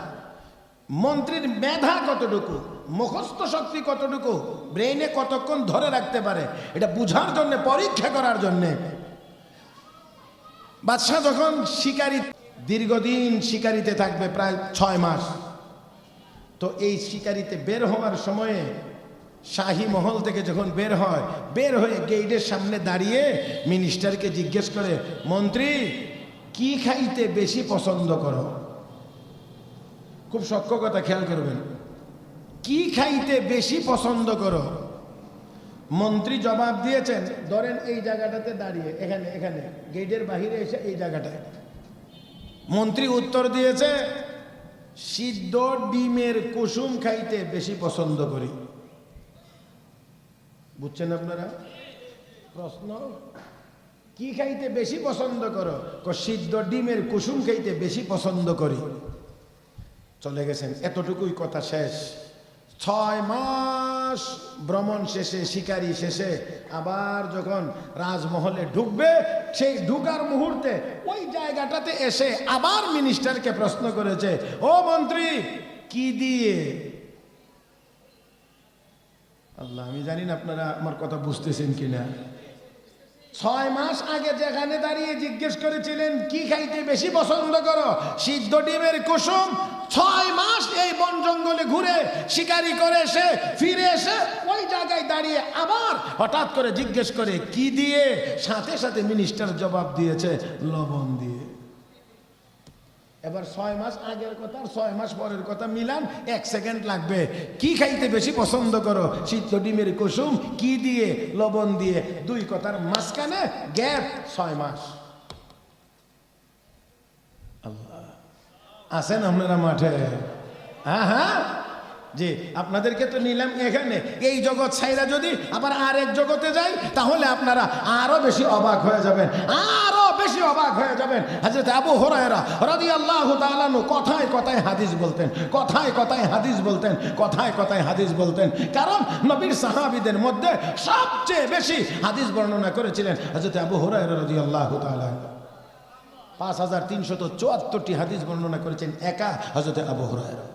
মন্ত্রীর মেধা কতটুকু, মুখস্থ শক্তি কতটুকু, ব্রেইনে কতক্ষণ ধরে রাখতে পারে, এটা বুঝার জন্য, পরীক্ষা করার জন্য বাদশাহ যখন শিকারি, দীর্ঘদিন শিকারিতে থাকবে, প্রায় 6 মাস। তো এই শিকারিতে বের হওয়ার সময়ে শাহী মহল থেকে যখন বের হয়, বের হয়ে গেটের সামনে দাঁড়িয়ে মিনিস্টারকে জিজ্ঞেস করে, মন্ত্রী কি খাইতে বেশি পছন্দ করো? খুব সূক্ষ্ম কথা, খেয়াল করবেন। কি খাইতে বেশি পছন্দ করো? মন্ত্রী জবাব দিয়েছেন, ধরেন এই জায়গাটাতে দাঁড়িয়ে, এখানে এখানে গেটের বাহিরে এসে এই জায়গাটায় মন্ত্রী উত্তর দিয়েছে, সিদ্ধ ডিমের কুসুম খাইতে বেশি পছন্দ করি। বুঝছেন আপনারা প্রশ্ন? কি খাইতে বেশি পছন্দ করো? সিদ্ধ ডিমের কুসুম খাইতে বেশি পছন্দ করি। চলে গেছেন, এতটুকুই কথা শেষ। 6 মাস ভ্রমণ শেষে, শিকারি শেষে আবার যখন রাজমহলে ঢুকবে, সেই ঢুকার মুহূর্তে ওই জায়গাটাতে এসে আবার মিনিস্টারকে প্রশ্ন করেছে, ও মন্ত্রী কি দিয়ে? আল্লাহ, আমি জানি না আপনারা আমার কথা বুঝতেছেন কিনা। 6 মাস আগে যেখানে দাঁড়িয়ে জিজ্ঞেস করেছিলেন কি খাইতে বেশি পছন্দ করো, সিদ্ধ ডিমের কুসুম, 6 মাস এই বন জঙ্গলে ঘুরে শিকারি করে এসে ফিরে এসে ওই জায়গায় দাঁড়িয়ে আবার হঠাৎ করে জিজ্ঞেস করে কি দিয়ে, সাথে সাথে মিনিস্টার জবাব দিয়েছে লবণ দিয়ে। এবার 6 মাস আগের কথা আর 6 মাস পরের কথা মিলান, 1 সেকেন্ড লাগবে। কি খাইতে বেশি পছন্দ করো, সিদ্ধ ডিমের কুসুম, কি দিয়ে, লবণ দিয়ে। 2 কথার মাঝখানে গ্যাপ 6 মাস। আল্লাহ, আছেন আপনারা মাঠে? হ্যাঁ হ্যাঁ জি, আপনাদেরকে তো নিলাম এখানে। এই জগৎ ছাইরা যদি আবার আরেক জগতে যাই, তাহলে আপনারা আরো বেশি অবাক হয়ে যাবেন, আরো বেশি অবাক হয়ে যাবেন। হযরত আবু হুরায়রা রাদিয়াল্লাহু তাআলা আনহু কথায় কথায় হাদিস বলতেন, কথায় কথায় হাদিস বলতেন, কথায় কথায় হাদিস বলতেন। কারণ নবীর সাহাবীদের মধ্যে সবচেয়ে বেশি হাদিস বর্ণনা করেছিলেন হযরত আবু হুরায়রা রাদিয়াল্লাহু তাআলা। 5374টি হাদিস বর্ণনা করেছেন একা হযরত আবু হুরায়রা।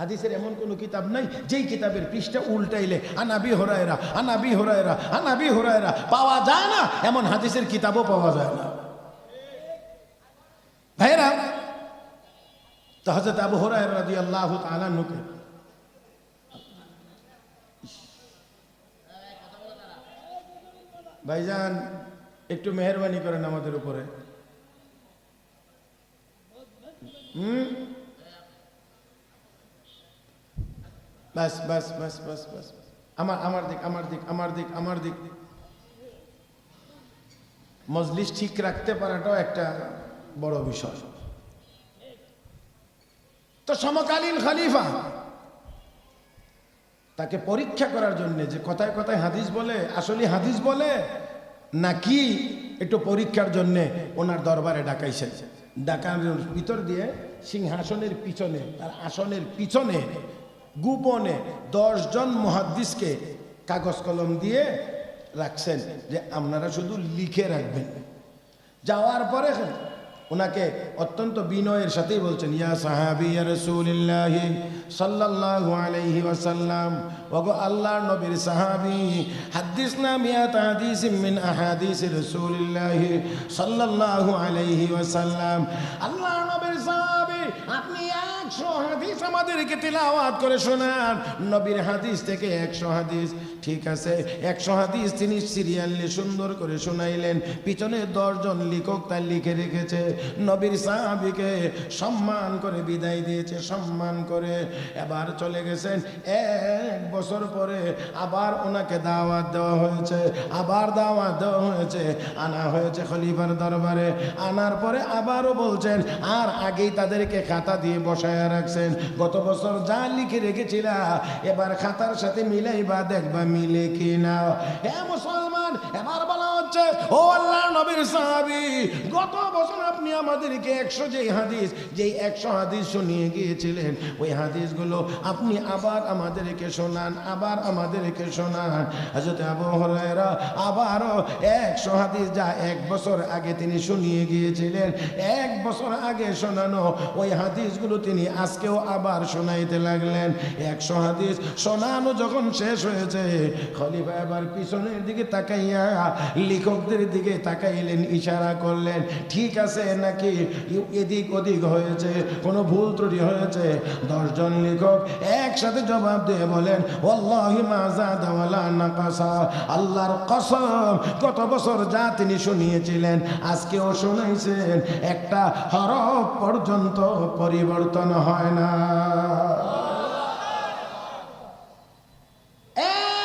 হাদিসের এমন কোন কিতাব নাই যেই কিতাবের পৃষ্ঠা উল্টাইলে আনাবি হুরায়রা আনাবি হুরায়রা আনাবি হুরায়রা পাওয়া যায় না, এমন হাদিসের কিতাবও পাওয়া যায় না। ভাইরা, তো হযরত আবু হুরায়রা রাদিয়াল্লাহু তাআলা আনহু ভাইজান একটু মেহেরবানি করেন আমাদের উপরে। বাস বাস বাস বাস বাস, আমার দিক আমার দিক আমার দিক আমার দিক। মজলিস ঠিক রাখতে পারাটাও একটা বড় বিষয়। তো সমকালীন খলিফা তাকে পরীক্ষা করার জন্য যে কথায় কথায় হাদিস বলে, আসলে হাদিস বলে নাকি একটু পরীক্ষার জন্য ওনার দরবারে ডাকাইছেন। ডাকানোর ভিতর দিয়ে সিংহাসনের পিছনে, তার আসনের পিছনে গোপনে 10 জন মুহাদ্দিসকে কাগজ কলম দিয়ে রাখছেন যে আপনারা শুধু লিখে রাখবেন। যাওয়ার পরে ওনাকে অত্যন্ত বিনয়ের সাথেই বলছেন, ইয়া সাহাবী ইয়া রাসূলুল্লাহ সাল্লাল্লাহু আলাইহি ওয়াসাল্লাম, ওগো আল্লাহর নবীর সাহাবী, হাদিসনা মিয়াত হাদিসিম মিন আহাদিস রাসূলুল্লাহ সাল্লাল্লাহু আলাইহি ওয়াসাল্লাম। আল্লাহর নবীর সাহাবী, আপনি 100 হাদিস আমাদেরকে তিলাওয়াত করে শোনান। নবীর হাদিস থেকে 100 হাদিস। ঠিক আছে, 100 হাদিস তিনি সিরিয়ালে সুন্দর করে শোনাইলেন। পিছনে 10 জন লেখক তা লিখে রেখেছে। নবীর সাহাবীকে সম্মান করে বিদায় দিয়েছে, সম্মান করে। এবার চলে গেছেন। 1 বছর পরে আবার ওনাকে দাওয়াত দেওয়া হয়েছে, আবার দাওয়াত দেওয়া হয়েছে, আনা হয়েছে খলিফার দরবারে। আনার পরে আবারও বলছেন, আর আগেই তাদেরকে খাতা দিয়ে বসায় রাখছেন, গত বছর যা লিখে রেখেছিলা এবার খাতার সাথে মিলাইবা, দেখবা মিলে কিনা। হে মুসলমান, এবার বলা হচ্ছে, ও আল্লাহর নবীর সাহাবী, গত বছর আপনি আমাদেরকে 100 যেই 100 হাদিস শুনিয়ে গিয়েছিলেন, ওই হাদিসগুলো আপনি আবার আমাদেরকে শোনান, আবার আমাদেরকে শোনান। হযরত আবু হুরায়রা আবারও 100 হাদিস যা 1 বছর আগে তিনি শুনিয়ে গিয়েছিলেন, 1 বছর আগে শোনানো ওই হাদিসগুলো তিনি আজকেও আবার শোনাইতে লাগলেন। 100 হাদিস শোনানো যখন শেষ হয়েছে, খলিফা এবার পিছনের দিকে তাকাইয়া লেখকদের দিকে তাকাইলেন, ইশারা করলেন, ঠিক আছে নাকি এদিক ওদিক হয়েছে, কোনো ভুল ত্রুটি হয়েছে? 10 জন লেখক একসাথে জবাব দিয়ে বলেন, ওয়াল্লাহি মা যাদা ওয়ালা নাকাসা, আল্লাহর কসম, গত বছর যা তিনি শুনিয়েছিলেন আজকেও শোনাইছেন, একটা হরফ পর্যন্ত পরিবর্তন হয় না।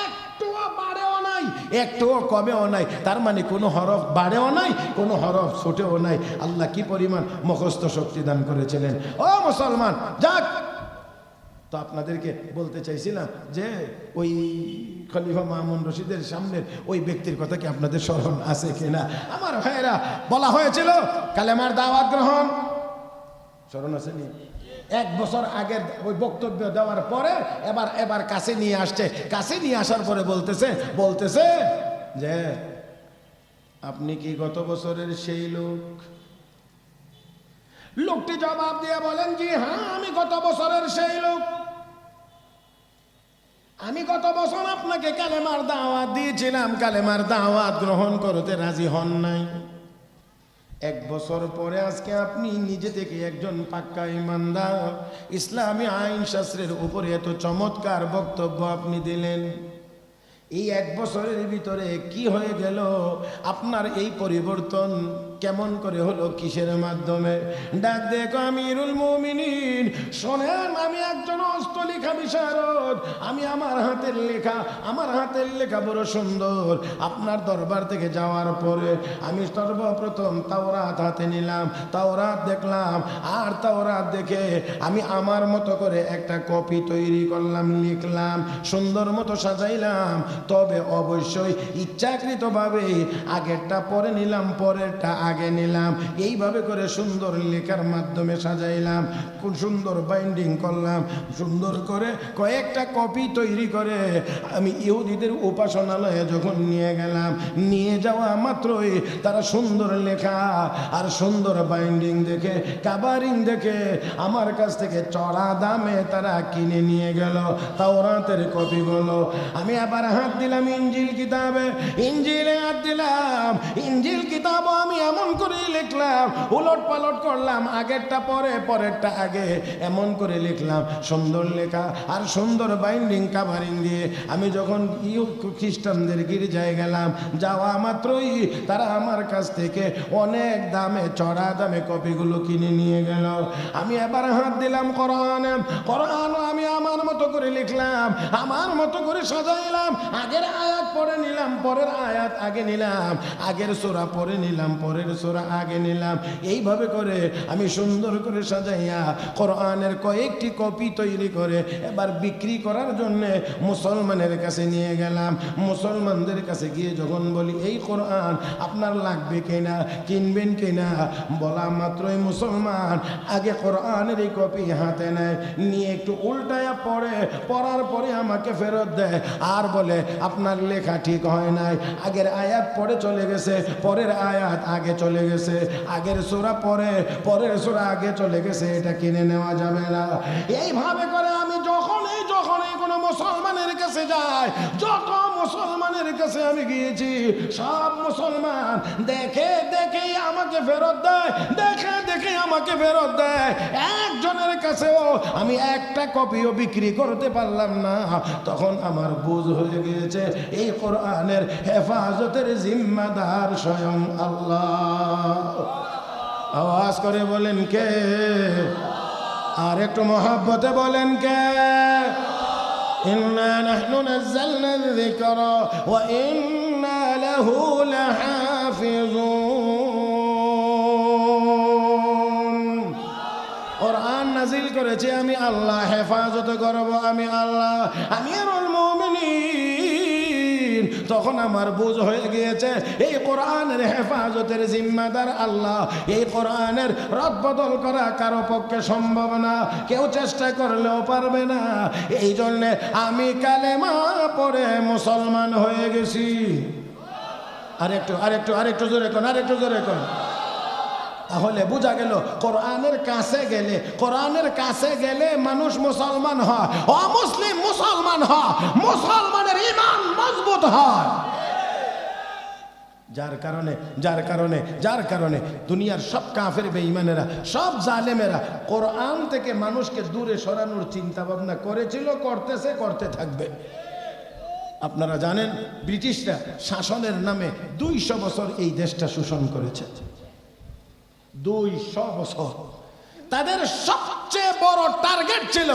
একটুও বাড়েও নাই, একটুও কমেও নাই, তার মানে কোনো হরফ বাড়েও নাই, কোনো হরফ ছোটেও নাই। আল্লাহ কি পরিমাণ মুখস্থ শক্তি দান করেছিলেন। ও মুসলমান, যাক, তো আপনাদেরকে বলতে চাইছিলাম যে ওই খলিফা মামুন রশিদের সামনের ওই ব্যক্তির কথা কি আপনাদের স্মরণ আছে কিনা? আমার ভাইয়েরা, বলা হয়েছিল কালেমার দাওয়াত গ্রহণ, স্মরণ আছে নি? 1 বছর আগের ওই বক্তব্য দেওয়ার পরে এবার কাছে নিয়ে আসছে। কাছে নিয়ে আসার পরে বলতেছে যে আপনি কি গত বছরের সেই লোক? লোকটি জবাব দিয়ে বলেন, জি হ্যাঁ, আমি গত বছরের সেই লোক। আমি গত বছর আপনাকে কালেমার দাওয়াত দিয়েছিলাম, কালেমার দাওয়াত গ্রহণ করতে রাজি হন নাই। 1 বছর পরে আজকে আপনি নিজে থেকে একজন পাক্কা ইমানদার, ইসলামী আইন শাস্ত্রের উপরে এত চমৎকার বক্তব্য আপনি দিলেন। এই 1 বছরের ভিতরে কি হয়ে গেল? আপনার এই পরিবর্তন কেমন করে হলো? কিসের মাধ্যমে? ডাক দেখো আমিরুল মুমিনিন, শোনেন, আমি একজন হস্তলেখা বিশারদ। আমি আমার হাতের লেখা বড় সুন্দর। আপনার দরবার থেকে যাওয়ার পরে আমি সর্বপ্রথম তাওরাত হাতে নিলাম, তাওরাত দেখলাম, আর তাওরাত দেখে আমি আমার মতো করে একটা কপি তৈরি করলাম, লিখলাম, সুন্দর মতো সাজাইলাম। তবে অবশ্যই ইচ্ছাকৃতভাবে আগেরটা পরে নিলাম, পরেরটা আগে নিলাম। এইভাবে করে সুন্দর লেখার মাধ্যমে সাজাইলাম, খুব সুন্দর বাইন্ডিং করলাম, সুন্দর করে কয়েকটা কপি তৈরি করে আমি ইহুদিদের উপাসনালয়ে যখন নিয়ে গেলাম, নিয়ে যাওয়া মাত্রই তারা সুন্দর লেখা আর সুন্দর বাইন্ডিং দেখে, কাভারিং দেখে আমার কাছ থেকে চড়া দামে তারা কিনে নিয়ে গেল তাওরাতের কপিগুলো। আমি আবার হাত দিলাম ইনজিল কিতাবে, ইনজিলে হাত দিলাম, ইনজিল কিতাবও আমি এমন করে লিখলাম, উলট পালট করলাম, আগেরটা পরে, পরেরটা আগে, এমন করে লিখলাম। সুন্দর লেখা আর সুন্দর বাইন্ডিং কাভারিং দিয়ে আমি যখন খ্রিস্টানদের গির্জায় গেলাম, যাওয়া মাত্রই তারা আমার কাছ থেকে অনেক দামে, চড়া দামে কপিগুলো কিনে নিয়ে গেল। আমি এবার হাত দিলাম কোরআনে, কোরআনও আমি আমার মতো করে লিখলাম, আমার মতো করে সাজাইলাম। আগের আয়াত পরে নিলাম, পরের আয়াত আগে নিলাম, আগের সূরা পরে নিলাম, পরের সূরা আগে নিলাম। এইভাবে করে আমি সুন্দর করে সাজাইয়া কোরআনের কয়েকটি কপি তৈরি করে এবার বিক্রি করার জন্যে মুসলমানের কাছে নিয়ে গেলাম। মুসলমানদের কাছে গিয়ে যখন বলি এই কোরআন আপনার লাগবে কিনা, কিনবেন কিনা, বলা মাত্রই মুসলমান আগে কোরআনের এই কপি হাতে নেয়, নিয়ে একটু উল্টায়া পড়ে, পড়ার পরে আমাকে ফেরত দেয় আর বলে আপনার লেখা ঠিক হয় নাই, আগের আয়াত পরে চলে গেছে, পরের আয়াত আগে চলে গেছে, আগের সূরা পরে, পরের সূরা আগে চলে গেছে, এটা কিনে নেওয়া যাবে না। এইভাবে করে আমি যখনই কোনো মুসলমানের কাছে যাই, যত মুসলমানের কাছে আমি গিয়েছি, সব মুসলমান দেখে দেখেই আমাকে ফেরত দেয়, দেখে দেখে আমাকে ফেরত দেয়। একজনের কাছেও আমি একটা কপিও বিক্রি করতে পারলাম না। তখন আমার বুঝ হয়ে গিয়েছে এই কোরআনের হেফাজতের জিম্মাদার স্বয়ং আল্লাহ। আওয়াজ করে বলেন কে? আর একটু মহব্বতে বলেন কে? ইন্না নাহনু নাযালনা যিকরা ওয়া ইন্না লাহু লাহাফিজুন। কোরআন নাজিল করেছে আমি আল্লাহ, হেফাজত করব আমি আল্লাহ, আমিরুল মুমিনিন। তখন আমার বুঝ হয়ে গিয়েছে এই কোরআনের হেফাজতের জিম্মাদার আল্লাহ। এই কোরআনের রদবদল করা কারো পক্ষে সম্ভব না, কেউ চেষ্টা করলেও পারবে না। এই জন্যে আমি কালেমা পড়ে মুসলমান হয়ে গেছি। আরেকটু জোরে কোন, আরেকটু জোরে কোন। তাহলে বোঝা গেল কোরআনের কাছে গেলে মানুষ মুসলমান হয়, অমুসলিম মুসলমান হয়, মুসলমানের ঈমান মজবুত হয়। যার কারণে দুনিয়ার সব কাফের বেঈমানেরা, সব জালেমেরা কোরআন থেকে মানুষকে দূরে সরানোর চিন্তা ভাবনা করেছিল, করতেছে, করতে থাকবে। আপনারা জানেন ব্রিটিশরা শাসনের নামে 200 বছর এই দেশটা শোষণ করেছে। 200 বছর তাদের সবচেয়ে বড় টার্গেট ছিল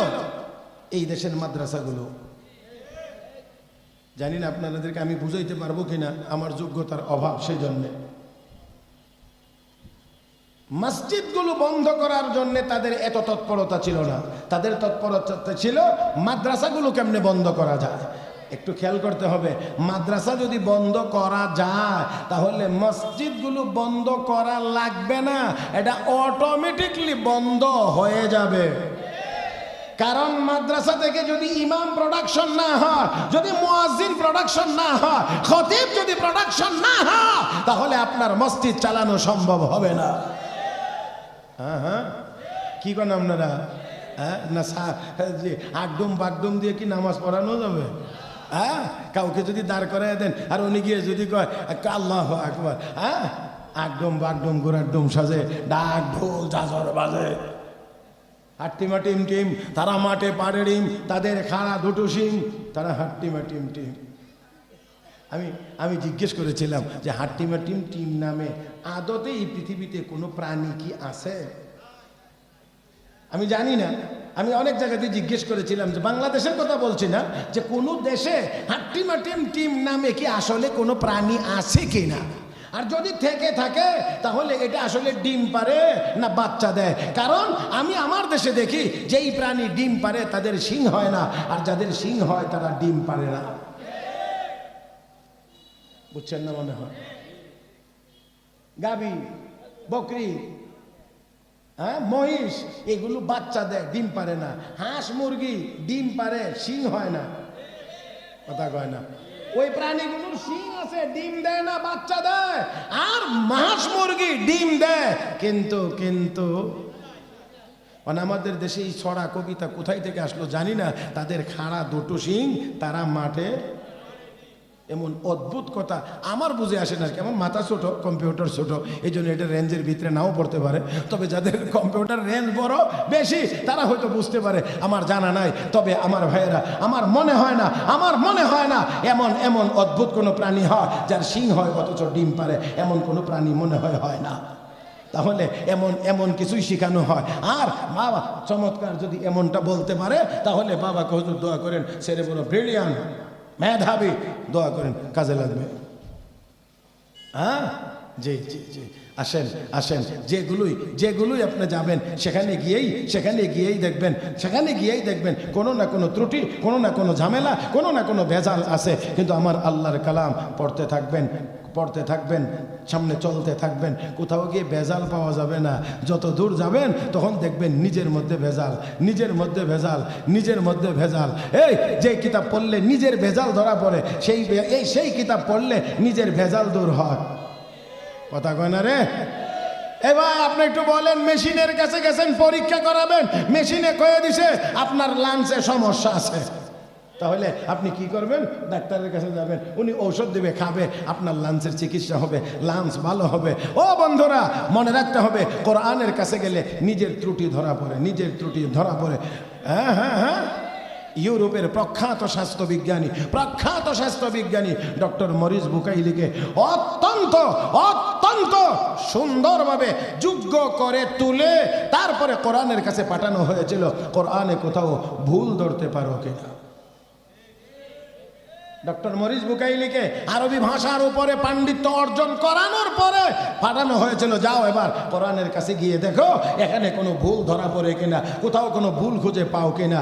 এই দেশের মাদ্রাসাগুলো। জানি না আপনাদেরকে আমি বুঝাইতে পারবো কিনা, আমার যোগ্যতার অভাব সেই জন্যে। মসজিদগুলো বন্ধ করার জন্য তাদের এত তৎপরতা ছিল না, তাদের তৎপরতা ছিল মাদ্রাসাগুলো কেমনে বন্ধ করা যায়। একটু খেয়াল করতে হবে, মাদ্রাসা যদি বন্ধ করা যায় তাহলে মসজিদগুলো বন্ধ করা লাগবে না, এটা অটোমেটিকলি বন্ধ হয়ে যাবে। কারণ মাদ্রাসা থেকে যদি ইমাম প্রোডাকশন না হয়, যদি মুয়াজ্জিন প্রোডাকশন না হয়, খতিব যদি প্রোডাকশন না হয়, তাহলে আপনার মসজিদ চালানো সম্ভব হবে না। হ্যাঁ, কি করেন আপনারা? হ্যাঁ না, আগডুম বাগডুম দিয়ে কি নামাজ পড়ানো যাবে? হ্যাঁ, কাউকে যদি দাঁড় করাই দেন আর উনি গিয়ে যদি কয় আল্লাহু আকবার, হ্যাঁ, আগডুম বাগডুম গোড়ার ডুম সাজে, ডাক ঢোল জাজর বাজে, হাট্টিমা টিম টিম, তারা মাঠে পাড়ে ডিম, তাদের খাড়া দুটো সিং, তারা হাট্টিমা টিম টিম। আমি জিজ্ঞেস করেছিলাম যে হাট্টিমা টিম টিম নামে আদতে এই পৃথিবীতে কোনো প্রাণী কি আছে? আমি জানি না। আমি অনেক জায়গাতে জিজ্ঞেস করেছিলাম, যে বাংলাদেশের কথা বলছি না, যে কোনো দেশে হাট্টিমা টিম টিম নামে কি আসলে কোনো প্রাণী আছে কি না, আর যদি থেকে থাকে তাহলে এটা আসলে ডিম পারে না বাচ্চা দেয়। কারণ আমি আমার দেশে দেখি যেই প্রাণী ডিম পারে তাদের শিং হয় না, আর যাদের শিং হয় তারা ডিম পারে না। বুঝছেন না মনে হয়? গাভী, বকরি, হ্যাঁ, মহিষ, এগুলো বাচ্চা দেয়, ডিম পারে না। হাঁস মুরগি ডিম পারে, শিং হয় না। কথা কয় না? ওই প্রাণীগুলোর শিং আছে, ডিম দেয় না, বাচ্চা দেয়। আর হাঁস মুরগি ডিম দেয়, কিন্তু আমাদের দেশে এই ছড়া কবিতা কোথায় থেকে আসলো জানি না, তাদের খাড়া দুটো শিং, তারা মাঠে। এমন অদ্ভুত কথা আমার বুঝে আসে না। কেমন মাথা ছোট, কম্পিউটার ছোট, এই জন্য এটা রেঞ্জের ভিতরে নাও পড়তে পারে। তবে যাদের কম্পিউটার রেঞ্জ বড় বেশি তারা হয়তো বুঝতে পারে, আমার জানা নাই। তবে আমার ভাইয়েরা, আমার মনে হয় না এমন অদ্ভুত কোনো প্রাণী হয় যার শিং হয় অথচ ডিম পারে, এমন কোনো প্রাণী মনে হয় না। তাহলে এমন কিছুই শেখানো হয়। আর বাবা চমৎকার যদি এমনটা বলতে পারে, তাহলে বাবাকে হুজুর দোয়া করেন, ছেলে বলো ব্রিলিয়ান্ট, মেধাবী, দোয়া করেন, কাজে লাগবে। হ্যাঁ, জি জি জি, আসেন যেগুলোই আপনি যাবেন সেখানে গিয়েই দেখবেন কোনো না কোনো ত্রুটি, কোনো না কোনো ঝামেলা, কোনো না কোনো ভেজাল আছে। কিন্তু আমার আল্লাহর কালাম পড়তে থাকবেন, সামনে চলতে থাকবেন, কোথাও গিয়ে ভেজাল পাওয়া যাবে না। যত দূর যাবেন তখন দেখবেন নিজের মধ্যে ভেজাল। এই যে কিতাব পড়লে নিজের ভেজাল ধরা পড়ে, সেই কিতাব পড়লে নিজের ভেজাল দূর হয়। কথা কয় না রে? এবার আপনি একটু বলেন, মেশিনের কাছে গেছেন পরীক্ষা করাবেন, মেশিনে কয়ে দিছে আপনার লাঞ্চে সমস্যা আছে, তাহলে আপনি কি করবেন? ডাক্তারের কাছে যাবেন, উনি ঔষধ দেবে, খাবে, আপনার লাঞ্চের চিকিৎসা হবে, লাঞ্চ ভালো হবে। ও বন্ধুরা, মনে রাখতে হবে, কোরআনের কাছে গেলে নিজের ত্রুটি ধরা পড়ে। হ্যাঁ, ইউরোপের প্রখ্যাত স্বাস্থ্যবিজ্ঞানী ডক্টর মরিস বুকাইলিকে অত্যন্ত সুন্দরভাবে যোগ্য করে তুলে তারপরে কোরআনের কাছে পাঠানো হয়েছিল। কোরআনে কোথাও ভুল ধরতে পারো কিনা? ডক্টর মরিস বুকাইলিকে আরবি ভাষার উপরে পাণ্ডিত্য অর্জন করানোর পরে পাঠানো হয়েছিল, যাও এবার কোরআনের কাছে গিয়ে দেখো এখানে কোনো ভুল ধরা পড়ে কিনা, কোথাও কোনো ভুল খুঁজে পাও কিনা।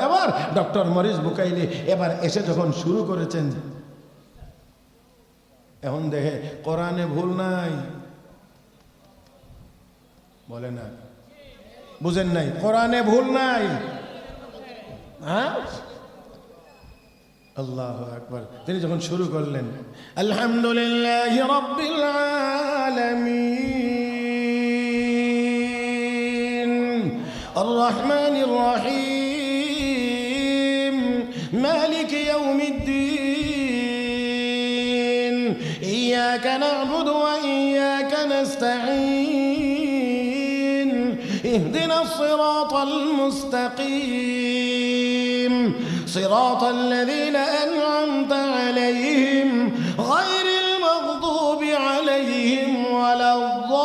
এবার ডক্টর মরিস বুকাইলি এবার এসে যখন শুরু করেছেন, এখন দেখে কোরআনে ভুল নাই। বলে না, বুঝেন নাই? কোরআনে ভুল নাই। হ্যাঁ, আল্লাহু আকবার। তিনি যখন শুরু করলেন, আলহামদুলিল্লাহি রাব্বিল আলামিন আর রহমানির রহিম মালিকি ইয়াউমিদ্দিন ইয়াকা না'বুদু ওয়া ইয়াকা নাস্তাঈন ইহদিনাস সিরাতাল মুস্তাকিম صراط الذين أنعمت عليهم غير المغضوب عليهم ولا الضالين।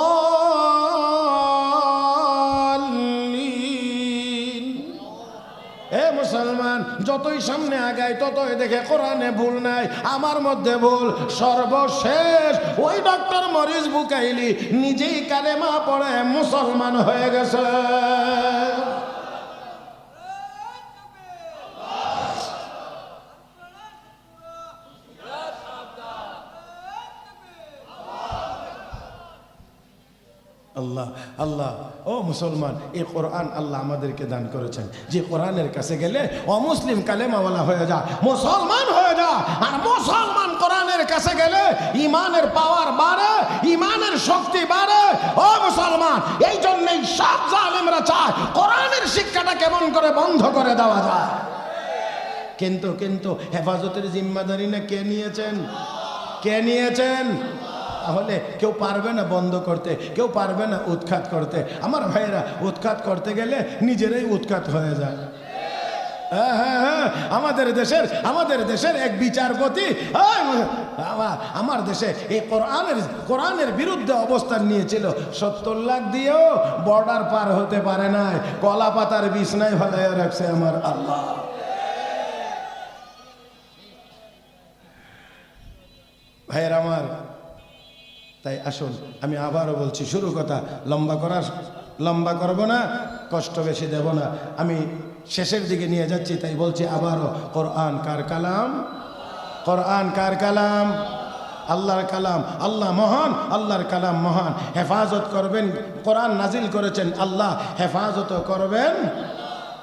মুসলমান যতই সামনে আগায় ততই দেখে কোরআনে ভুল নাই, আমার মধ্যে ভুল। সর্বশেষ ওই ডক্টর মরিস বুকাইলি নিজেই কালেমা পড়ে মুসলমান হয়ে গেছে। আল্লাহ আল্লাহ, ও মুসলমান, এই কোরআন আল্লাহ আমাদেরকে দান করেছেন। যে কোরআনের কাছে গেলে অমুসলিম কালেমাওয়ালা হয়ে যা, মুসলমান হয়ে যা। আর মুসলমান কোরআনের কাছে গেলে ইমানের পাওয়ার বাড়ে, ইমানের শক্তি বাড়ে। ও মুসলমান, এই জন্যই সব জালেমরা চায় কোরআনের শিক্ষাটা কেমন করে বন্ধ করে দেওয়া যায়। কিন্তু কিন্তু হেফাজতের জিম্মাদারি না কে নিয়েছেন? কে নিয়েছেন? তাহলে কেউ পারবে না বন্ধ করতে, কেউ পারবে না উৎখাত করতে। আমার ভাইয়েরা, উৎখাত করতে গেলে নিজেরাই উৎখাত হয়ে যায়। হ্যাঁ, আমাদের দেশের এক বিচারপতি আমার দেশে এই কোরআনের বিরুদ্ধে অবস্থান নিয়েছিল। 70 লাখ দিয়েও বর্ডার পার হতে পারে নাই, কলা পাতার বিছনায় ফেলাইয়া রাখছে আমার আল্লাহ। ভাইয়ের আমার, তাই আসুন, আমি আবারও বলছি, শুরু কথা লম্বা করব না, কষ্ট বেশি দেব না। আমি শেষের দিকে নিয়ে যাচ্ছি, তাই বলছি আবারও, কোরআন কার কালাম? কোরআন কার কালাম? আল্লাহর কালাম। আল্লাহ মহান, আল্লাহর কালাম মহান। হেফাজত করবেন, কোরআন নাজিল করেছেন আল্লাহ, হেফাজত করবেন,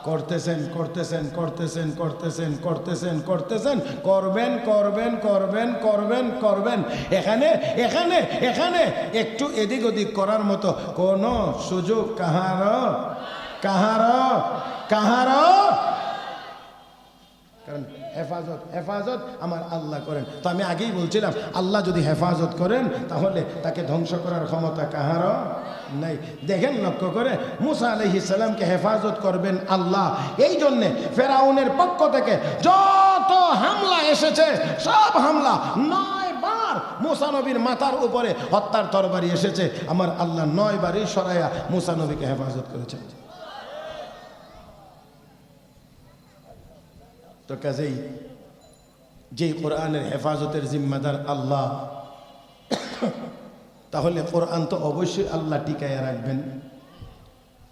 করতেছেন করতেছেন করতেছেন করতেছেন করতেছেন করতেছেন করবেন করবেন করবেন করবেন করবেন। এখানে এখানে এখানে একটু এদিক ওদিক করার মতো কোনো সুযোগ কাহারও কাহারও কাহারও। কারণ হেফাজত আমার আল্লাহ করেন। তো আমি আগেই বলছিলাম, আল্লাহ যদি হেফাজত করেন তাহলে তাকে ধ্বংস করার ক্ষমতা কাহারও নাই। দেখেন, লক্ষ্য করে, মুসা আলাইহিস সালামকে হেফাজত করবেন আল্লাহ। এই জন্যে ফেরাউনের পক্ষ থেকে যত হামলা এসেছে, সব হামলা 9 বার মুসা নবীর মাথার উপরে হত্যার তরবারি এসেছে। আমার আল্লাহ 9 বারই সরাইয়া মুসা নবীকে হেফাজত করেছেন। তো কাজেই যে কোরআনের হেফাজতের জিম্মাদার আল্লাহ, তাহলে কোরআন তো অবশ্যই আল্লাহ টিকাইয়া রাখবেন।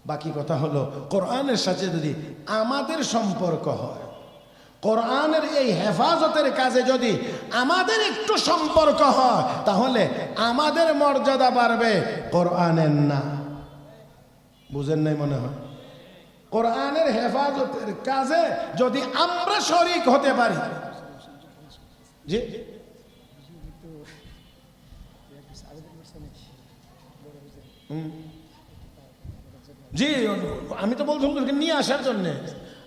বাকি কথা হলো, কোরআনের সাথে যদি আমাদের সম্পর্ক হয়, কোরআনের এই হেফাজতের কাজে যদি আমাদের একটু সম্পর্ক হয়, তাহলে আমাদের মর্যাদা বাড়বে, কোরআনের না। বুঝেন নাই মনে হয়? কোরআনের হেফাজতের কাজে যদি আমরা শরীক হতে পারি, জি জি, আমি তো বলছি নিয়ে আসার জন্যে।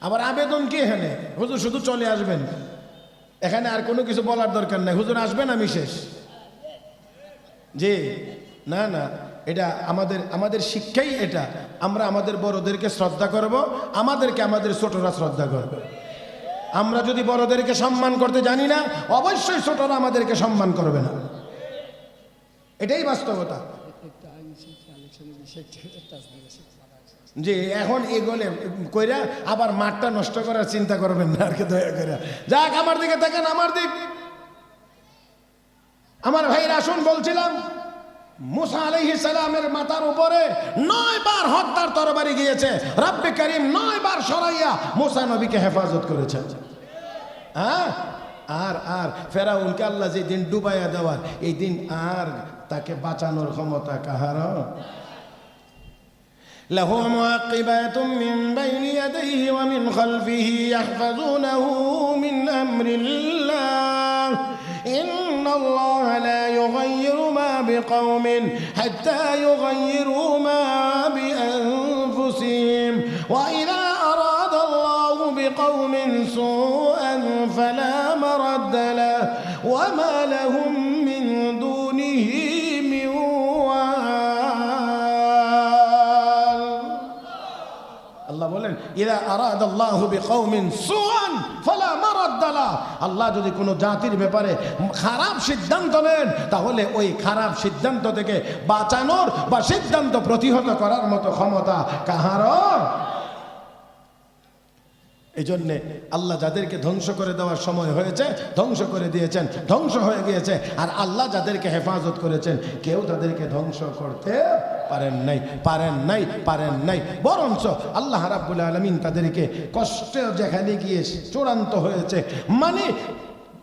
আবার আবেদন কি এখানে? হুজুর শুধু চলে আসবেন, এখানে আর কোনো কিছু বলার দরকার নাই। হুজুর আসবেন, আমি শেষ। জি, না না, এটা আমাদের শিক্ষাই এটা। আমরা আমাদের বড়দেরকে শ্রদ্ধা করব, আমাদেরকে আমাদের ছোটরা শ্রদ্ধা করবে। আমরা যদি বড়দেরকে সম্মান করতে জানি না, অবশ্যই ছোটরা আমাদেরকে সম্মান করবে না। এটাই বাস্তবতা। জি, এখন এগোলে কইরা আবার মাঠটা নষ্ট করার চিন্তা করবেন না আর কি, দয়া করে। যাক, আমার দিকে দেখেন, আমার দিক। আমার ভাইরা, আসুন, বলছিলাম, মুসা আলাইহিস সালামের মাথার উপরে 9 বার হত্যার তরবারি গিয়েছে। রব্বে করিম 9 বার সরাইয়া মুসা নবীকে হেফাজত করেছেন। হ্যাঁ, আর ফেরাউনকে আল্লাহ যে দিন ডুবাইয়া দেওয়ার, এই দিন আর তাকে বাঁচানোর ক্ষমতা কাহারও। লাহু মুআকিবাতুম মিন বাইনি ইয়াদাইহি ওয়া মিন খালফিহি ইয়াহফাযুনাহু মিন আমরিল্লাহ। ইন্নাল্লাহা লা ইউগায়্যিরু মা বিকাওমিন হাত্তা ইউগায়্যিরু মা বিআনফুসিহিম ওয়া ইযা আরাদা আল্লাহু বিকাওমিন সুআন ফালা মারাদ্দা লাহু ওয়া মা লাহুম মিন দুনিহি মিন ওয়াল। আল্লাহ বলেন, ইযা আরাদা আল্লাহু বিকাওমিন সুআন ফালা মারাদ্দা লাহু। আল্লাহ যদি কোনো জাতির ব্যাপারে খারাপ সিদ্ধান্ত নেন, তাহলে ওই খারাপ সিদ্ধান্ত থেকে বাঁচানোর বা সিদ্ধান্ত প্রতিহত করার মতো ক্ষমতা কাহারও। এই জন্যে আল্লাহ যাদেরকে ধ্বংস করে দেওয়ার সময় হয়েছে ধ্বংস করে দিয়েছেন, ধ্বংস হয়ে গিয়েছে। আর আল্লাহ যাদেরকে হেফাজত করেছেন কেউ তাদেরকে ধ্বংস করতে পারেন নাই। বরঞ্চ আল্লাহ রাব্বুল আলামিন তাদেরকে কষ্ট যেখানে গিয়ে চূড়ান্ত হয়েছে, মানে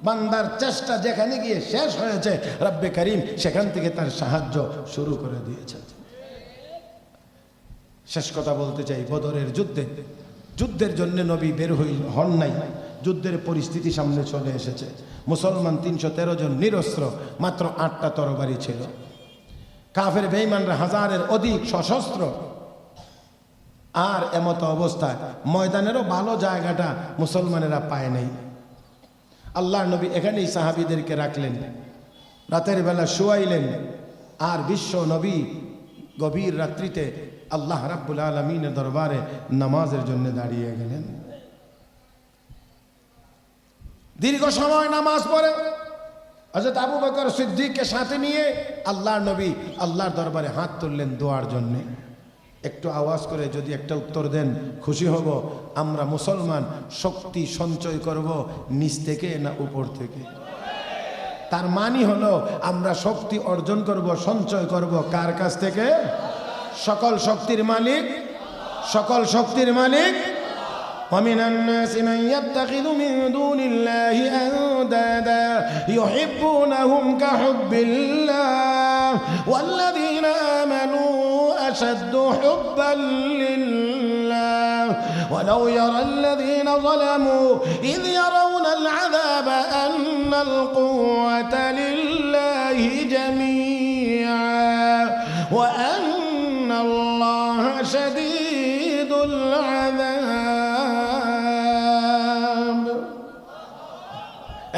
বান্দার চেষ্টা যেখানে গিয়ে শেষ হয়েছে, রব্বে করিম সেখান থেকে তার সাহায্য শুরু করে দিয়েছেন। শেষ কথা বলতে চাই, বদরের যুদ্ধের জন্য নবী বের হন নাই। যুদ্ধের পরিস্থিতি সামনে চলে এসেছে। মুসলমান ৩১৩ জন নিরস্ত্র, মাত্র ৮টা তরবারি ছিল। কাফের বেঈমানরা হাজারের অধিক সশস্ত্র। আর এমত অবস্থায় ময়দানেরও ভালো জায়গাটা মুসলমানেরা পায় নাই। আল্লাহর নবী এখানেই সাহাবীদেরকে রাখলেন, রাতের বেলা শুয়াইলেন। আর বিশ্ব নবী গভীর রাত্রিতে আল্লাহ রাব্বুল আলামিনের দরবারে নামাজের জন্য দাঁড়িয়ে গেলেন। দীর্ঘ সময় নামাজ পড়ে হযরত আবু বকর সিদ্দিককে সাথে নিয়ে আল্লাহর নবী আল্লাহর দরবারে হাত তুললেন দোয়ার জন্য। একটু আওয়াজ করে যদি একটা উত্তর দেন খুশি হব। আমরা মুসলমান শক্তি সঞ্চয় করব নিচ থেকে না উপর থেকে? তার মানে হলো আমরা শক্তি অর্জন করব, সঞ্চয় করব কার কাছ থেকে? সকল শক্তির মালিক, সকল শক্তির মালিক। ومن الناس من يتخذ من دون الله أندادا يحبونهم كحب الله والذين آمنوا أشد حبا لله ولو يرى الذين ظلموا إذ يرون العذاب أن القوة لله جميعا وأن الله شديد العذاب।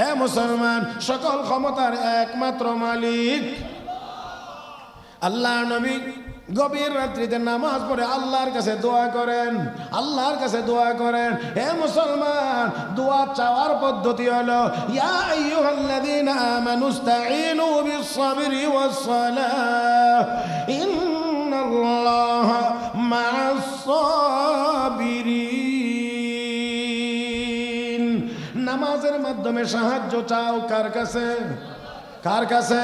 এ মুসলমান, সকল ক্ষমতার একমাত্র মালিক আল্লাহ। নবী গভীর রাত্রিতে নামাজ পড়ে আল্লাহর কাছে দোয়া করেন, আল্লাহর কাছে দোয়া করেন। হে মুসলমান, দোয়া চাওয়ার পদ্ধতি হলো ইয়া আইয়ুহাল্লাযীনা আমানুস্তাঈনু বিস-সাবরি ওয়াস-সালাহ ইন্নাল্লাহা মা'আস-সাবিরিন। নামাজের মাধ্যমে সাহায্য চাও কার কাছে? কার কাছে?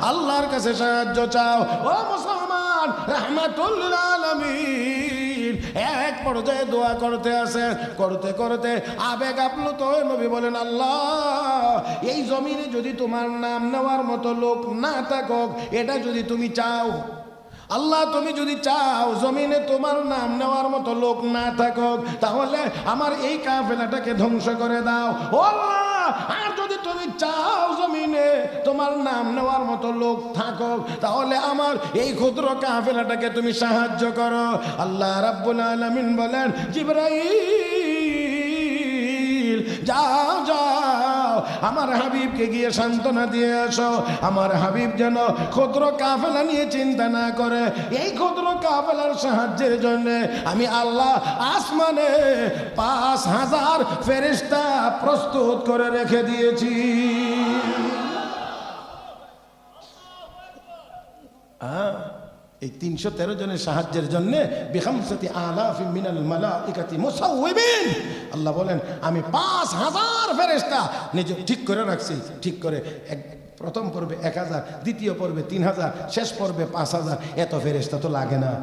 আল্লাহর কাছে সাহায্য চাও। ও মুসলমান, রাহমাতুল লিল আলামিন এক পর্যায়ে দোয়া করতে আসে, করতে করতে আবেগ আপ্লুত হয়ে নবী বলেন, আল্লাহ এই জমিনে যদি তোমার নাম নেওয়ার মতো লোক না থাকুক, এটা যদি তুমি চাও, আল্লাহ তুমি যদি চাও জমিনে তোমার নাম নেওয়ার মতো লোক না থাকুক, তাহলে আমার এই কাফেলাটাকে ধ্বংস করে দাও। ও আল্লাহ, আর যদি তুমি চাও জমিনে তোমার নাম নেওয়ার মতো লোক থাকুক, তাহলে আমার এই ক্ষুদ্র কাফেলাটাকে তুমি সাহায্য করো। আল্লাহ রাব্বুল আলামিন বলেন, জিবরাইল যাও যাও, আমার হাবিবকে গিয়ে সান্ত্বনা দিয়ে আসো। আমার হাবিব যেন ক্ষুদ্র কাফেলা নিয়ে চিন্তা না করে। এই ক্ষুদ্র কাফেলার সাহায্যের জন্য আমি আল্লাহ আসমানে ৫,০০০ ফেরেশতা প্রস্তুত করে রেখে দিয়েছি। এই ৩১৩ জনের সাহায্যের জন্য বিখামসাতি আলাফিন মিনাল মালাইকাতি মুসাউবিন, আল্লাহ বলেন আমি ৫,০০০ ফেরেশতা নিজে ঠিক করে রাখছি। ঠিক করে প্রথম পর্বে ১,০০০, দ্বিতীয় পর্বে ৩,০০০, শেষ পর্বে ৫,০০০। এত ফেরেশতা তো লাগে না,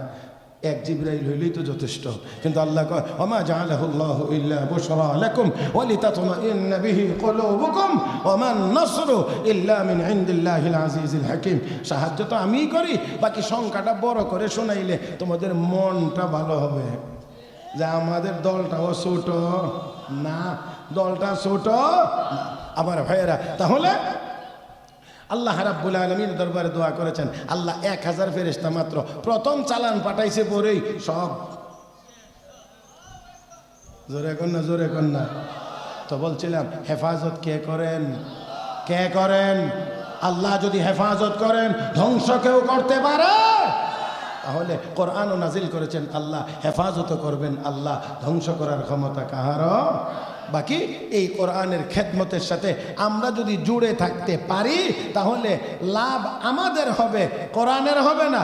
এক জিবরাইল হইলেই তো যথেষ্ট। কিন্তু আল্লাহ কয়, ওমা জাআলাহুল্লাহু ইল্লা বুশরা লাকুম ওয়া লিতাতমাইন্না বিহি কুলুবুকুম ওয়া মান নাসরু ইল্লা মিন ইনদিল্লাহিল আজিজিল হাকীম। সাহায্য তো আমিই করি, বাকি সংখ্যাটা বড় করে শোনাইলে তোমাদের মনটা ভালো হবে যে আমাদের দলটাও ছোট না, দলটা ছোট আমার ভাইয়েরা। তাহলে আল্লাহ রাব্বুল আলামিন দরবারে দোয়া করেছেন। আল্লাহ ১,০০০ ফেরেশতা মাত্র প্রথম চালান পাঠাইছে পরেই সব। জোরে কর না। তো বলছিলাম হেফাজত কে করেন? কে করেন? আল্লাহ যদি হেফাজত করেন ধ্বংস কেউ করতে পারে? তাহলে কোরআনও নাজিল করেছেন আল্লাহ হেফাজত করবেন, আল্লাহ ধ্বংস করার ক্ষমতা কাহারও। বাকি এই কোরআনের খেদমতের সাথে আমরা যদি জুড়ে থাকতে পারি তাহলে লাভ আমাদের হবে, কোরআনের হবে না।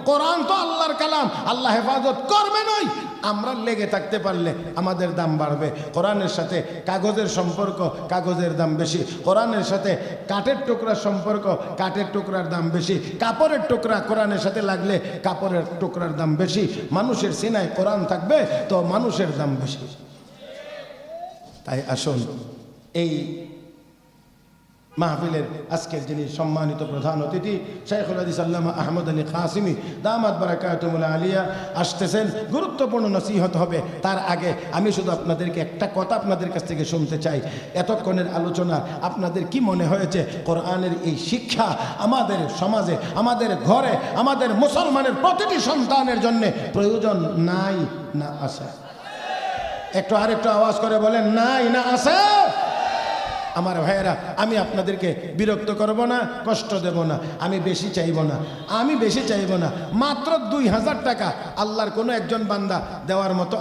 কোরআন তো আল্লাহর কালাম, আল্লাহ হেফাজত করবেনই। আমরা লেগে থাকতে পারলে আমাদের দাম বাড়বে। কোরআনের সাথে কাগজের সম্পর্ক, কাগজের দাম বেশি। কোরআনের সাথে কাঠের টুকরার সম্পর্ক, কাঠের টুকরার দাম বেশি। কাপড়ের টুকরা কোরআনের সাথে লাগলে কাপড়ের টুকরার দাম বেশি। মানুষের সিনায় কোরআন থাকবে তো মানুষের দাম বেশি। তাই আসুন, এই মাহফিলের আজকের যিনি সম্মানিত প্রধান অতিথি শাইখুল হাদিস আল্লামা আহমদ আলী কাসিমি দামাত বারাকাতুহুল আলিয়া আসতেছেন। গুরুত্বপূর্ণ নসিহত হবে। তার আগে আমি শুধু আপনাদেরকে একটা কথা আপনাদের কাছ থেকে শুনতে চাই। এতক্ষণের আলোচনা আপনাদের কি মনে হয়েছে কোরআনের এই শিক্ষা আমাদের সমাজে, আমাদের ঘরে, আমাদের মুসলমানের প্রতিটি সন্তানের জন্য প্রয়োজন নাই না আছে? একটু আরেকটু আওয়াজ করে বলেন, নাই না আছে? আমার ভাইয়েরা, আমি আপনাদেরকে বিরক্ত করব না, কষ্ট দেব না, আমি বেশি চাইব না, আমি বেশি চাইব না। মাত্র 2000 টাকা আল্লাহর কোনো একজন বান্দা দেওয়ার মতো